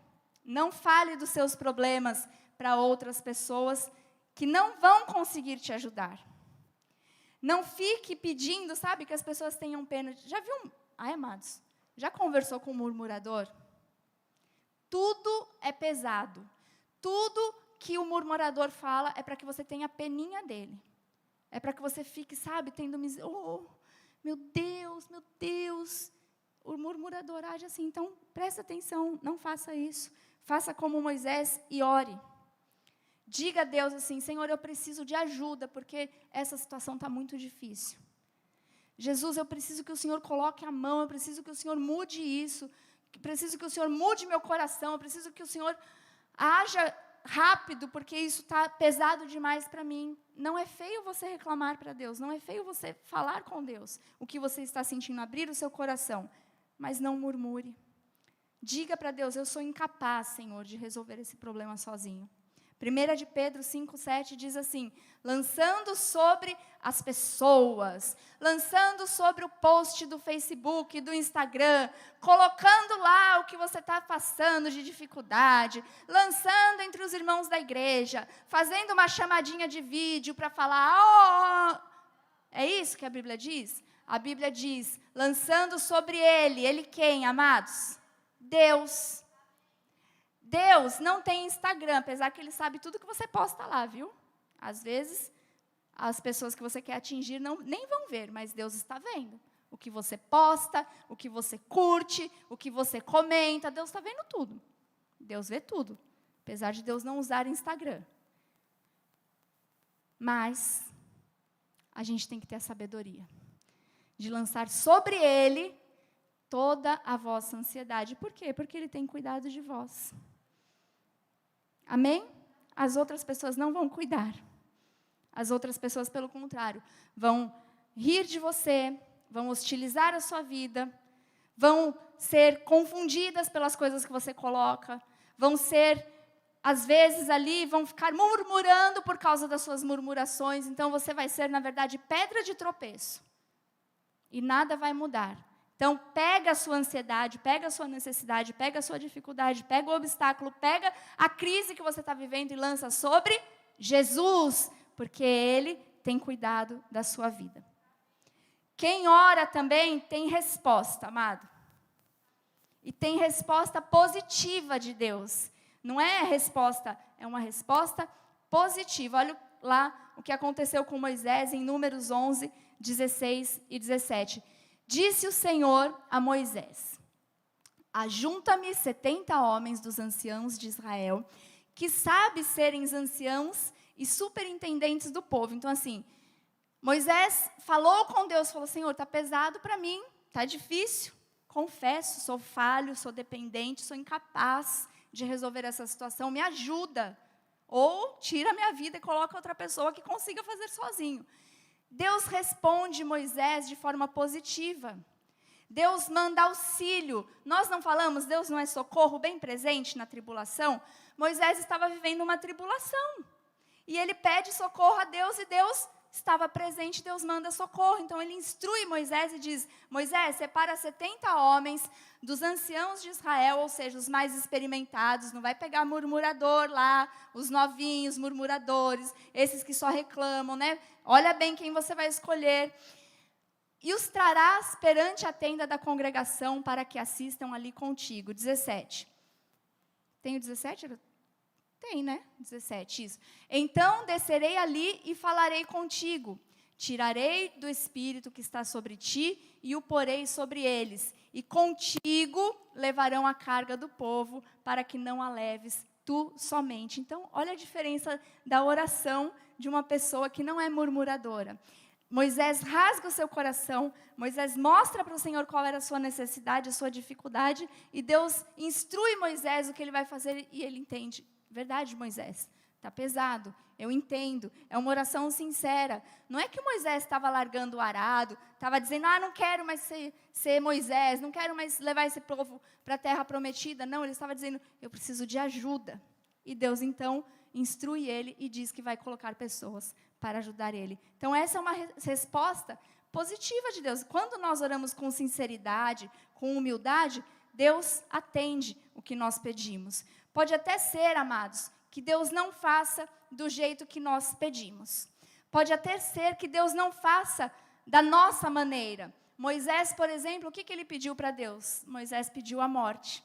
A: não fale dos seus problemas para outras pessoas que não vão conseguir te ajudar. Não fique pedindo, sabe, que as pessoas tenham pena. Já viu? Ai, amados, já conversou com um murmurador? Tudo é pesado. Tudo que o murmurador fala é para que você tenha peninha dele. É para que você fique, sabe, tendo miséria. Oh, meu Deus, meu Deus. O murmurador age assim. Então, presta atenção, não faça isso. Faça como Moisés e ore. Diga a Deus assim: Senhor, eu preciso de ajuda, porque essa situação está muito difícil. Jesus, eu preciso que o Senhor coloque a mão, eu preciso que o Senhor mude isso, preciso que o Senhor mude meu coração, eu preciso que o Senhor haja rápido, porque isso está pesado demais para mim. Não é feio você reclamar para Deus, não é feio você falar com Deus o que você está sentindo, abrir o seu coração, mas não murmure. Diga para Deus: eu sou incapaz, Senhor, de resolver esse problema sozinho. 1 de Pedro 5,7 diz assim: lançando sobre as pessoas, lançando sobre o post do Facebook, do Instagram, colocando lá o que você está passando de dificuldade, lançando entre os irmãos da igreja, fazendo uma chamadinha de vídeo para falar, é isso que a Bíblia diz? A Bíblia diz, lançando sobre ele quem, amados? Deus. Deus não tem Instagram, apesar que Ele sabe tudo que você posta lá, viu? Às vezes, as pessoas que você quer atingir nem vão ver, mas Deus está vendo. o que você posta, o que você curte, o que você comenta. Deus está vendo tudo. Deus vê tudo. Apesar de Deus não usar Instagram. Mas a gente tem que ter a sabedoria de lançar sobre Ele toda a vossa ansiedade. Por quê? Porque Ele tem cuidado de vós. Amém? As outras pessoas não vão cuidar. As outras pessoas, pelo contrário, vão rir de você, vão hostilizar a sua vida, vão ser confundidas pelas coisas que você coloca, vão ser, às vezes, ali, vão ficar murmurando por causa das suas murmurações. Então, você vai ser, na verdade, pedra de tropeço. E nada vai mudar. Então, pega a sua ansiedade, pega a sua necessidade, pega a sua dificuldade, pega o obstáculo, pega a crise que você está vivendo e lança sobre Jesus, porque Ele tem cuidado da sua vida. Quem ora também tem resposta, amado. E tem resposta positiva de Deus. Não é resposta, é uma resposta positiva. Olha lá o que aconteceu com Moisés em Números 11, 16 e 17. Disse o Senhor a Moisés: ajunta-me 70 homens dos anciãos de Israel, que sabe serem anciãos e superintendentes do povo. Então, assim, Moisés falou com Deus, falou: Senhor, está pesado para mim, está difícil. Confesso, sou falho, sou dependente, sou incapaz de resolver essa situação, me ajuda. Ou tira a minha vida e coloca outra pessoa que consiga fazer sozinho. Deus responde Moisés de forma positiva. Deus manda auxílio. Nós não falamos, Deus não é socorro bem presente na tribulação? Moisés estava vivendo uma tribulação. E ele pede socorro a Deus e Deus estava presente, Deus manda socorro. Então ele instrui Moisés e diz: Moisés, separa 70 homens dos anciãos de Israel, ou seja, os mais experimentados. Não vai pegar murmurador lá, os novinhos, murmuradores, esses que só reclamam, né? Olha bem quem você vai escolher. E os trarás perante a tenda da congregação para que assistam ali contigo. 17. Tem o 17? Tem, né? 17, isso. Então descerei ali e falarei contigo. Tirarei do espírito que está sobre ti e o porei sobre eles. E contigo levarão a carga do povo, para que não a leves tu somente. Então, olha a diferença da oração de uma pessoa que não é murmuradora. Moisés rasga o seu coração, Moisés mostra para o Senhor qual era a sua necessidade, a sua dificuldade, e Deus instrui Moisés o que ele vai fazer, e ele entende. Verdade, Moisés, está pesado, eu entendo, é uma oração sincera. Não é que Moisés estava largando o arado, estava dizendo: não quero mais ser Moisés, não quero mais levar esse povo para a terra prometida. Não, ele estava dizendo: eu preciso de ajuda. E Deus, então, instrui ele e diz que vai colocar pessoas para ajudar ele. Então, essa é uma resposta positiva de Deus. Quando nós oramos com sinceridade, com humildade, Deus atende o que nós pedimos. Pode até ser, amados, que Deus não faça do jeito que nós pedimos. Pode até ser que Deus não faça da nossa maneira. Moisés, por exemplo, o que ele pediu para Deus? Moisés pediu a morte.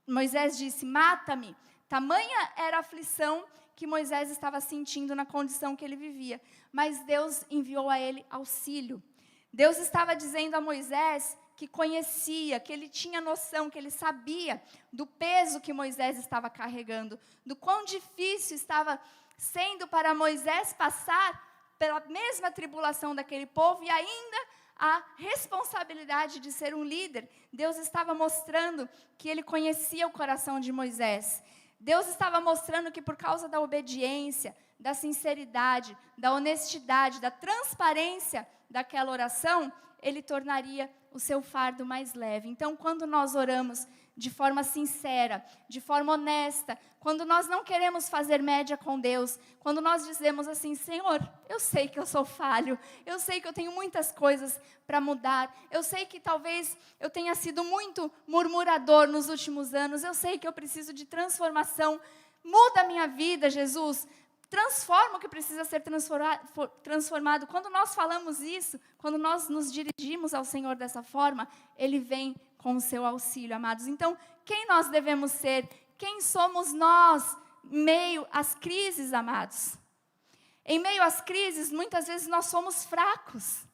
A: Moisés disse: mata-me. Tamanha era a aflição que Moisés estava sentindo na condição que ele vivia. Mas Deus enviou a ele auxílio. Deus estava dizendo a Moisés que conhecia, que ele tinha noção, que ele sabia do peso que Moisés estava carregando, do quão difícil estava sendo para Moisés passar pela mesma tribulação daquele povo e ainda a responsabilidade de ser um líder. Deus estava mostrando que ele conhecia o coração de Moisés. Deus estava mostrando que por causa da obediência, da sinceridade, da honestidade, da transparência daquela oração, ele tornaria o seu fardo mais leve. Então, quando nós oramos de forma sincera, de forma honesta, quando nós não queremos fazer média com Deus, quando nós dizemos assim: Senhor, eu sei que eu sou falho, eu sei que eu tenho muitas coisas para mudar, eu sei que talvez eu tenha sido muito murmurador nos últimos anos, eu sei que eu preciso de transformação, muda a minha vida, Jesus. Transforma o que precisa ser transformado. Quando nós falamos isso, quando nós nos dirigimos ao Senhor dessa forma, Ele vem com o seu auxílio, amados. Então, quem nós devemos ser? Quem somos nós em meio às crises, amados? Em meio às crises, muitas vezes nós somos fracos.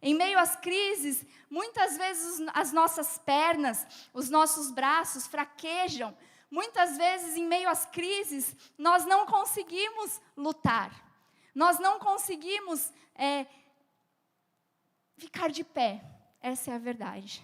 A: Em meio às crises, muitas vezes as nossas pernas, os nossos braços fraquejam. Muitas vezes, em meio às crises, nós não conseguimos lutar. Nós não conseguimos ficar de pé. Essa é a verdade.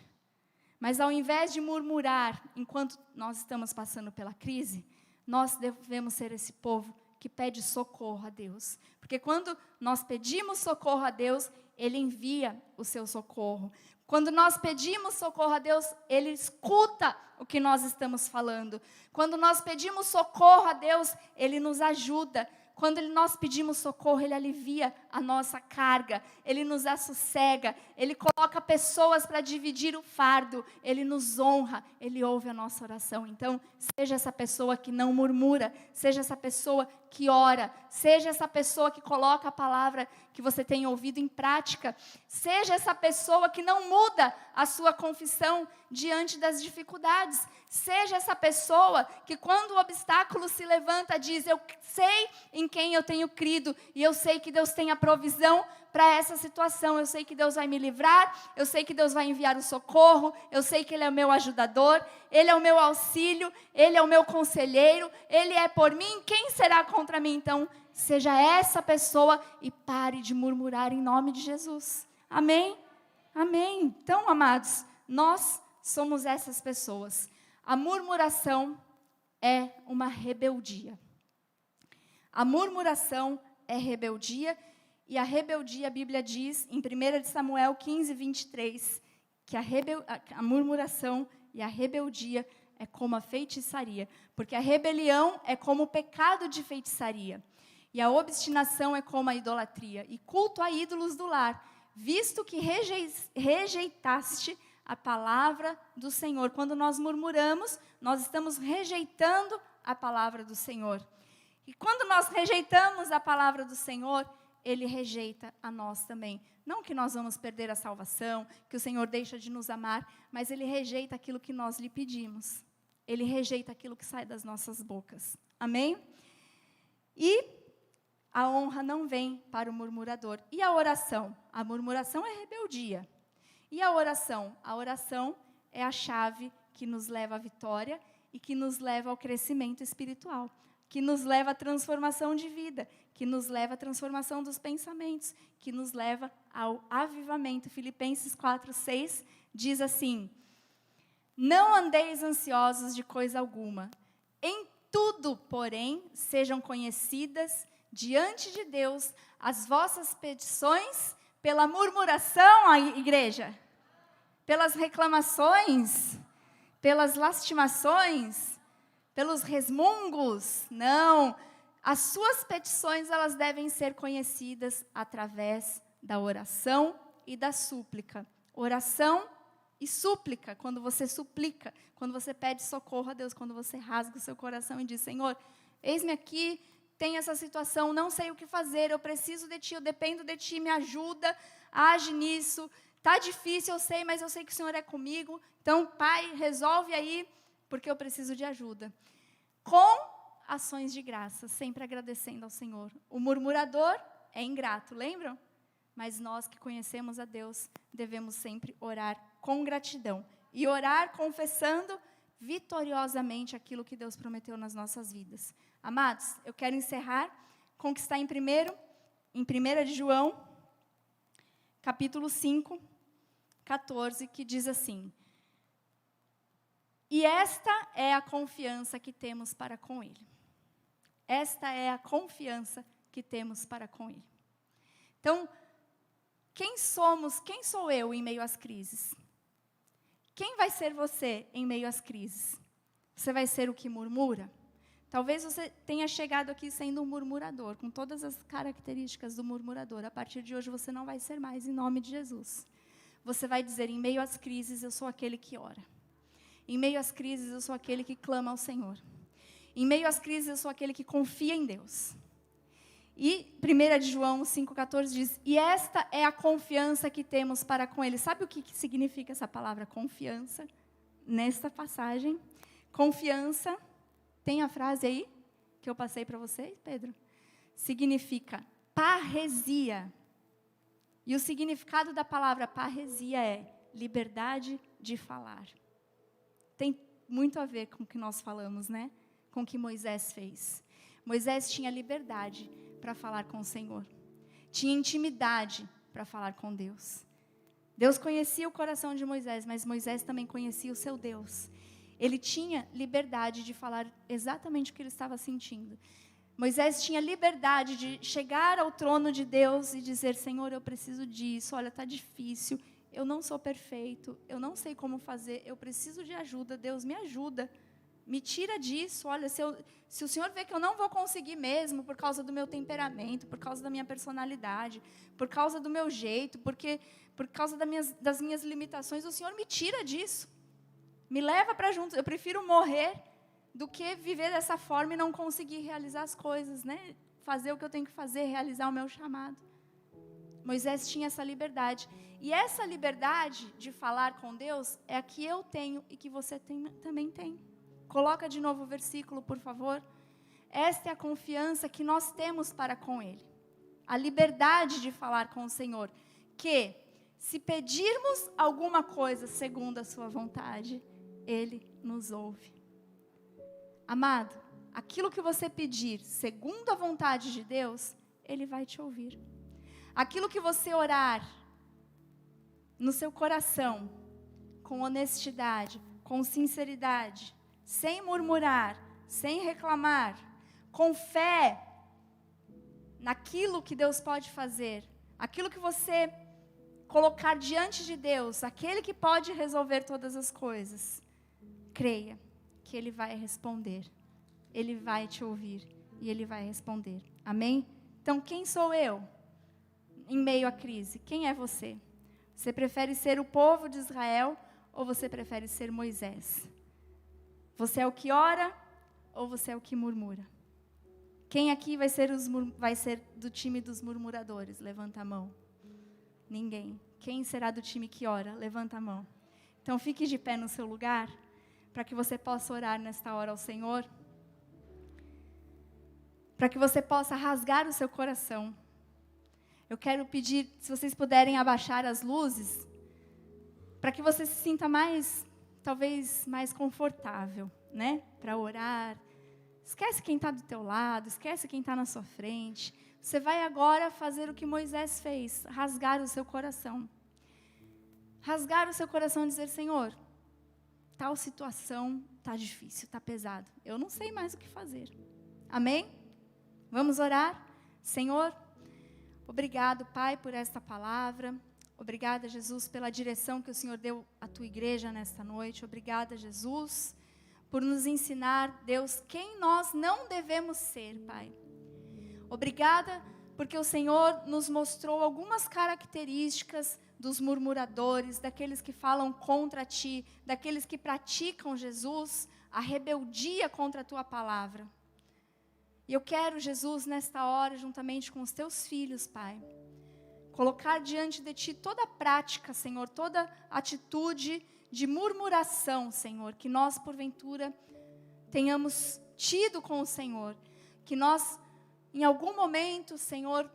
A: Mas ao invés de murmurar enquanto nós estamos passando pela crise, nós devemos ser esse povo que pede socorro a Deus. Porque quando nós pedimos socorro a Deus, Ele envia o seu socorro. Quando nós pedimos socorro a Deus, Ele escuta o que nós estamos falando. Quando nós pedimos socorro a Deus, Ele nos ajuda. Quando nós pedimos socorro, Ele alivia a nossa carga, Ele nos assossega, Ele coloca pessoas para dividir o fardo, Ele nos honra, Ele ouve a nossa oração. Então, seja essa pessoa que não murmura, seja essa pessoa que ora, seja essa pessoa que coloca a palavra que você tem ouvido em prática, seja essa pessoa que não muda a sua confissão diante das dificuldades, seja essa pessoa que quando o obstáculo se levanta diz, eu sei em quem eu tenho crido e eu sei que Deus tem a provisão para essa situação, eu sei que Deus vai me livrar, eu sei que Deus vai enviar o socorro, eu sei que Ele é o meu ajudador, Ele é o meu auxílio, Ele é o meu conselheiro, Ele é por mim, quem será contra mim? Então, seja essa pessoa e pare de murmurar em nome de Jesus. Amém? Amém. Então, amados, nós somos essas pessoas. A murmuração é uma rebeldia. A murmuração é rebeldia. E a rebeldia, a Bíblia diz, em 1 Samuel 15, 23, que a murmuração e a rebeldia é como a feitiçaria. Porque a rebelião é como o pecado de feitiçaria. E a obstinação é como a idolatria. E culto a ídolos do lar, visto que rejeitaste a palavra do Senhor. Quando nós murmuramos, nós estamos rejeitando a palavra do Senhor. E quando nós rejeitamos a palavra do Senhor, Ele rejeita a nós também. Não que nós vamos perder a salvação, que o Senhor deixa de nos amar, mas Ele rejeita aquilo que nós lhe pedimos. Ele rejeita aquilo que sai das nossas bocas. Amém? E a honra não vem para o murmurador. E a oração? A murmuração é rebeldia. E a oração? A oração é a chave que nos leva à vitória e que nos leva ao crescimento espiritual, que nos leva à transformação de vida, que nos leva à transformação dos pensamentos, que nos leva ao avivamento. Filipenses 4:6 diz assim: não andeis ansiosos de coisa alguma, em tudo, porém, sejam conhecidas diante de Deus as vossas petições pela murmuração, a igreja, pelas reclamações, pelas lastimações, pelos resmungos. Não, as suas petições, elas devem ser conhecidas através da oração e da súplica. Oração e súplica, quando você suplica, quando você pede socorro a Deus, quando você rasga o seu coração e diz, Senhor, eis-me aqui, tem essa situação, não sei o que fazer, eu preciso de Ti, eu dependo de Ti, me ajuda, age nisso, está difícil, eu sei, mas eu sei que o Senhor é comigo, então, Pai, resolve aí, porque eu preciso de ajuda. Com ações de graça, sempre agradecendo ao Senhor. O murmurador é ingrato, lembram? Mas nós que conhecemos a Deus, devemos sempre orar com gratidão. E orar confessando vitoriosamente aquilo que Deus prometeu nas nossas vidas. Amados, eu quero encerrar com o que está em 1 de João, capítulo 5, 14, que diz assim: e esta é a confiança que temos para com Ele. Esta é a confiança que temos para com Ele. Então, quem sou eu em meio às crises? Quem vai ser você em meio às crises? Você vai ser o que murmura? Talvez você tenha chegado aqui sendo um murmurador, com todas as características do murmurador. A partir de hoje você não vai ser mais, em nome de Jesus. Você vai dizer, em meio às crises, eu sou aquele que ora. Em meio às crises, eu sou aquele que clama ao Senhor. Em meio às crises, eu sou aquele que confia em Deus. E 1 de João 5,14 diz, e esta é a confiança que temos para com Ele. Sabe o que significa essa palavra confiança? Nesta passagem, confiança, tem a frase aí que eu passei para vocês, Pedro? Significa parresia. E o significado da palavra parresia é liberdade de falar. Tem muito a ver com o que nós falamos, né? Com o que Moisés fez. Moisés tinha liberdade para falar com o Senhor. Tinha intimidade para falar com Deus. Deus conhecia o coração de Moisés, mas Moisés também conhecia o seu Deus. Ele tinha liberdade de falar exatamente o que ele estava sentindo. Moisés tinha liberdade de chegar ao trono de Deus e dizer: Senhor, eu preciso disso, olha, está difícil, eu não sou perfeito, eu não sei como fazer, eu preciso de ajuda, Deus me ajuda, me tira disso, olha, se o Senhor vê que eu não vou conseguir mesmo, por causa do meu temperamento, por causa da minha personalidade, por causa do meu jeito, por causa das minhas limitações, o Senhor me tira disso, me leva para junto, eu prefiro morrer do que viver dessa forma e não conseguir realizar as coisas, né? Fazer o que eu tenho que fazer, realizar o meu chamado. Moisés tinha essa liberdade. E essa liberdade de falar com Deus é a que eu tenho e que você também tem. Coloca de novo o versículo, por favor. Esta é a confiança que nós temos para com Ele. A liberdade de falar com o Senhor. Que, se pedirmos alguma coisa segundo a sua vontade, Ele nos ouve. Amado, aquilo que você pedir segundo a vontade de Deus, Ele vai te ouvir. Aquilo que você orar no seu coração, com honestidade, com sinceridade, sem murmurar, sem reclamar, com fé naquilo que Deus pode fazer, aquilo que você colocar diante de Deus, aquele que pode resolver todas as coisas, creia que Ele vai responder, Ele vai te ouvir e Ele vai responder. Amém? Então, quem sou eu em meio à crise? Quem é você? Você prefere ser o povo de Israel ou você prefere ser Moisés? Você é o que ora ou você é o que murmura? Quem aqui vai ser do time dos murmuradores? Levanta a mão. Ninguém. Quem será do time que ora? Levanta a mão. Então, fique de pé no seu lugar, para que você possa orar nesta hora ao Senhor, para que você possa rasgar o seu coração. Eu quero pedir, se vocês puderem abaixar as luzes, para que você se sinta talvez mais confortável, né? Para orar. Esquece quem está do teu lado, esquece quem está na sua frente. Você vai agora fazer o que Moisés fez, rasgar o seu coração. Rasgar o seu coração e dizer: Senhor, tal situação está difícil, está pesado. Eu não sei mais o que fazer. Amém? Vamos orar? Senhor, obrigado, Pai, por esta palavra. Obrigada, Jesus, pela direção que o Senhor deu à tua igreja nesta noite. Obrigada, Jesus, por nos ensinar, Deus, quem nós não devemos ser, Pai. Obrigada porque o Senhor nos mostrou algumas características dos murmuradores, daqueles que falam contra ti, daqueles que praticam, Jesus, a rebeldia contra a tua palavra. E eu quero, Jesus, nesta hora, juntamente com os teus filhos, Pai, colocar diante de ti toda a prática, Senhor, toda atitude de murmuração, Senhor, que nós, porventura, tenhamos tido com o Senhor, que nós, em algum momento, Senhor,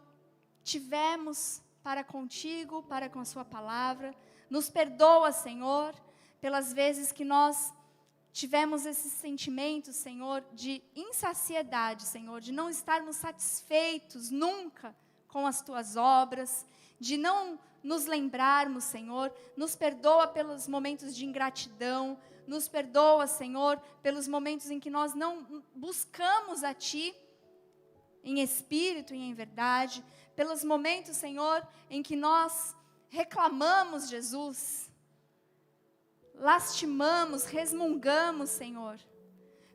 A: tivemos para contigo, para com a sua palavra. Nos perdoa, Senhor, pelas vezes que nós tivemos esses sentimentos, Senhor, de insaciedade, Senhor, de não estarmos satisfeitos nunca com as tuas obras, de não nos lembrarmos, Senhor. Nos perdoa pelos momentos de ingratidão, nos perdoa, Senhor, pelos momentos em que nós não buscamos a ti em espírito e em verdade, pelos momentos, Senhor, em que nós reclamamos, Jesus, lastimamos, resmungamos, Senhor,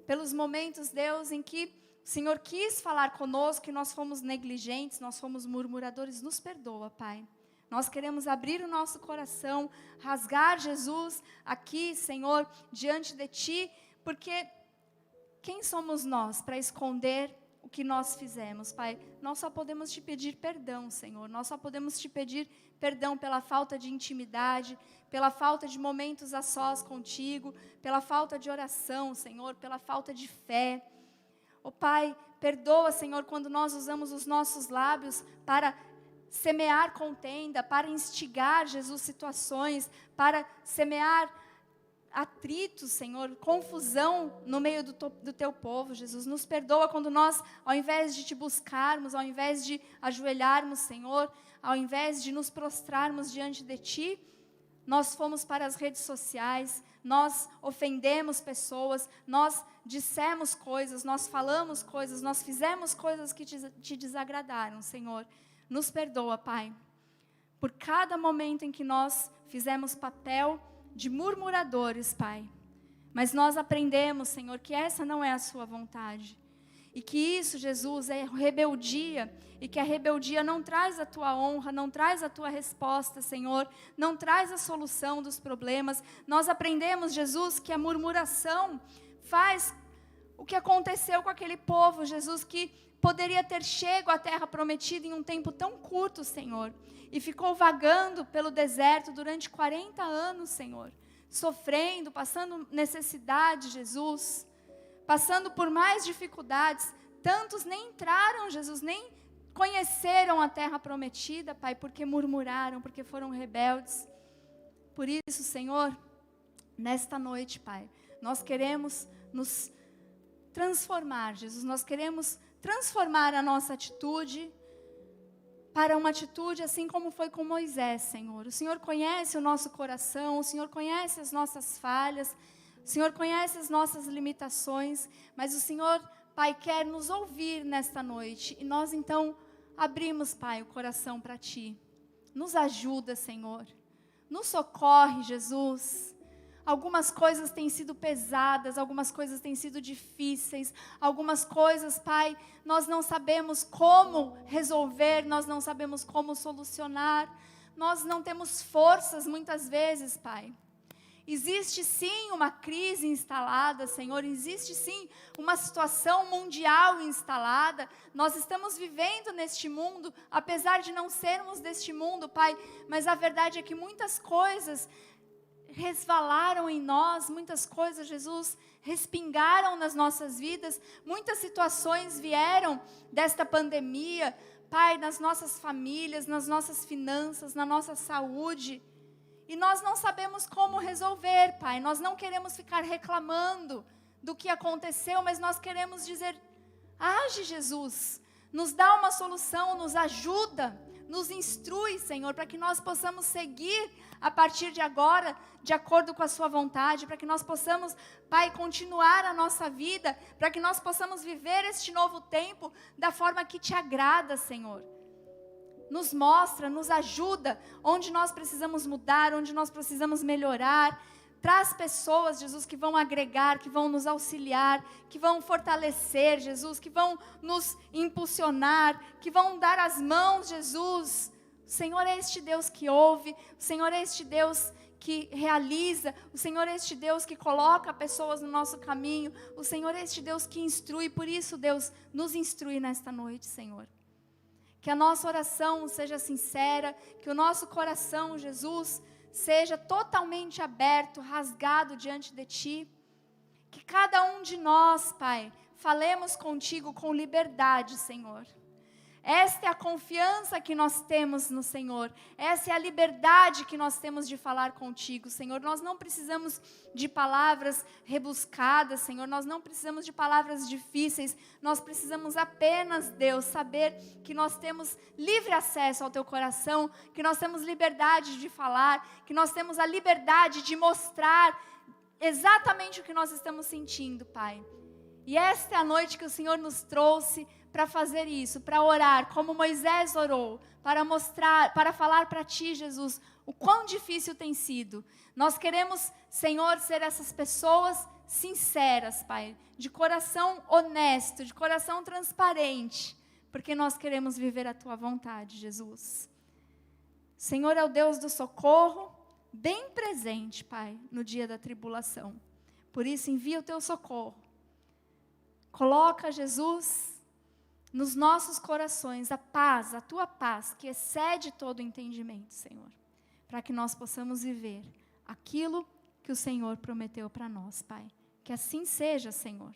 A: pelos momentos, Deus, em que o Senhor quis falar conosco e nós fomos negligentes, nós fomos murmuradores. Nos perdoa, Pai. Nós queremos abrir o nosso coração, rasgar, Jesus, aqui, Senhor, diante de Ti, porque quem somos nós para esconder o que nós fizemos, Pai? Nós só podemos Te pedir perdão, Senhor. Nós só podemos Te pedir perdão pela falta de intimidade, pela falta de momentos a sós contigo, pela falta de oração, Senhor, pela falta de fé. Pai, perdoa, Senhor, quando nós usamos os nossos lábios para semear contenda, para instigar, Jesus, situações, para semear atritos, Senhor, confusão no meio do teu povo, Jesus. Nos perdoa quando nós, ao invés de te buscarmos, ao invés de ajoelharmos, Senhor, ao invés de nos prostrarmos diante de ti, nós fomos para as redes sociais, nós ofendemos pessoas, nós dissemos coisas, nós falamos coisas, nós fizemos coisas que te desagradaram, Senhor. Nos perdoa, Pai, por cada momento em que nós fizemos papel de murmuradores, Pai. Mas nós aprendemos, Senhor, que essa não é a sua vontade. E que isso, Jesus, é rebeldia. E que a rebeldia não traz a tua honra, não traz a tua resposta, Senhor. Não traz a solução dos problemas. Nós aprendemos, Jesus, que a murmuração faz o que aconteceu com aquele povo, Jesus, que poderia ter chego à terra prometida em um tempo tão curto, Senhor. E ficou vagando pelo deserto durante 40 anos, Senhor. Sofrendo, passando necessidade, Jesus. Passando por mais dificuldades. Tantos nem entraram, Jesus, nem conheceram a terra prometida, Pai, porque murmuraram, porque foram rebeldes. Por isso, Senhor, nesta noite, Pai, nós queremos nos transformar, Jesus. Nós queremos transformar a nossa atitude para uma atitude assim como foi com Moisés, Senhor. O Senhor conhece o nosso coração, o Senhor conhece as nossas falhas, o Senhor conhece as nossas limitações, mas o Senhor, Pai, quer nos ouvir nesta noite. E nós, então, abrimos, Pai, o coração para Ti. Nos ajuda, Senhor. Nos socorre, Jesus. Algumas coisas têm sido pesadas, algumas coisas têm sido difíceis, algumas coisas, Pai, nós não sabemos como resolver, nós não sabemos como solucionar, nós não temos forças muitas vezes, Pai. Existe sim uma crise instalada, Senhor, existe sim uma situação mundial instalada, nós estamos vivendo neste mundo, apesar de não sermos deste mundo, Pai, mas a verdade é que muitas coisas resvalaram em nós, muitas coisas, Jesus, respingaram nas nossas vidas, muitas situações vieram desta pandemia, Pai, nas nossas famílias, nas nossas finanças, na nossa saúde, e nós não sabemos como resolver, Pai, nós não queremos ficar reclamando do que aconteceu, mas nós queremos dizer, age, Jesus, nos dá uma solução, nos ajuda, nos instrui, Senhor, para que nós possamos seguir a partir de agora, de acordo com a sua vontade, para que nós possamos, Pai, continuar a nossa vida, para que nós possamos viver este novo tempo da forma que te agrada, Senhor. Nos mostra, nos ajuda, onde nós precisamos mudar, onde nós precisamos melhorar. Traz pessoas, Jesus, que vão agregar, que vão nos auxiliar, que vão fortalecer, Jesus, que vão nos impulsionar, que vão dar as mãos, Jesus. O Senhor é este Deus que ouve, o Senhor é este Deus que realiza, o Senhor é este Deus que coloca pessoas no nosso caminho, o Senhor é este Deus que instrui, por isso, Deus, nos instrui nesta noite, Senhor. Que a nossa oração seja sincera, que o nosso coração, Jesus, seja totalmente aberto, rasgado diante de Ti. Que cada um de nós, Pai, falemos contigo com liberdade, Senhor. Esta é a confiança que nós temos no Senhor. Essa é a liberdade que nós temos de falar contigo, Senhor. Nós não precisamos de palavras rebuscadas, Senhor. Nós não precisamos de palavras difíceis. Nós precisamos apenas, Deus, saber que nós temos livre acesso ao Teu coração, que nós temos liberdade de falar, que nós temos a liberdade de mostrar exatamente o que nós estamos sentindo, Pai. E esta é a noite que o Senhor nos trouxe para fazer isso, para orar, como Moisés orou, para mostrar, para falar para Ti, Jesus, o quão difícil tem sido. Nós queremos, Senhor, ser essas pessoas sinceras, Pai, de coração honesto, de coração transparente, porque nós queremos viver a Tua vontade, Jesus. O Senhor é o Deus do socorro, bem presente, Pai, no dia da tribulação. Por isso, envia o Teu socorro. Coloca, Jesus, nos nossos corações a paz, a Tua paz, que excede todo o entendimento, Senhor, para que nós possamos viver aquilo que o Senhor prometeu para nós, Pai. Que assim seja, Senhor,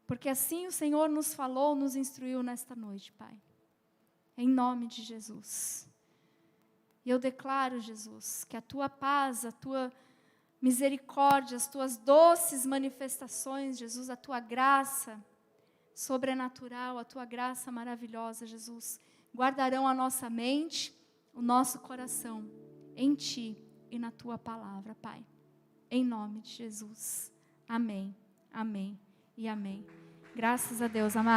A: porque assim o Senhor nos falou, nos instruiu nesta noite, Pai. em nome de Jesus. E eu declaro, Jesus, que a tua paz, a tua misericórdia, as tuas doces manifestações, Jesus, a tua graça sobrenatural, a tua graça maravilhosa, Jesus, guardarão a nossa mente, o nosso coração em ti e na tua palavra, Pai. Em nome de Jesus. Amém, amém e amém. Graças a Deus, amado.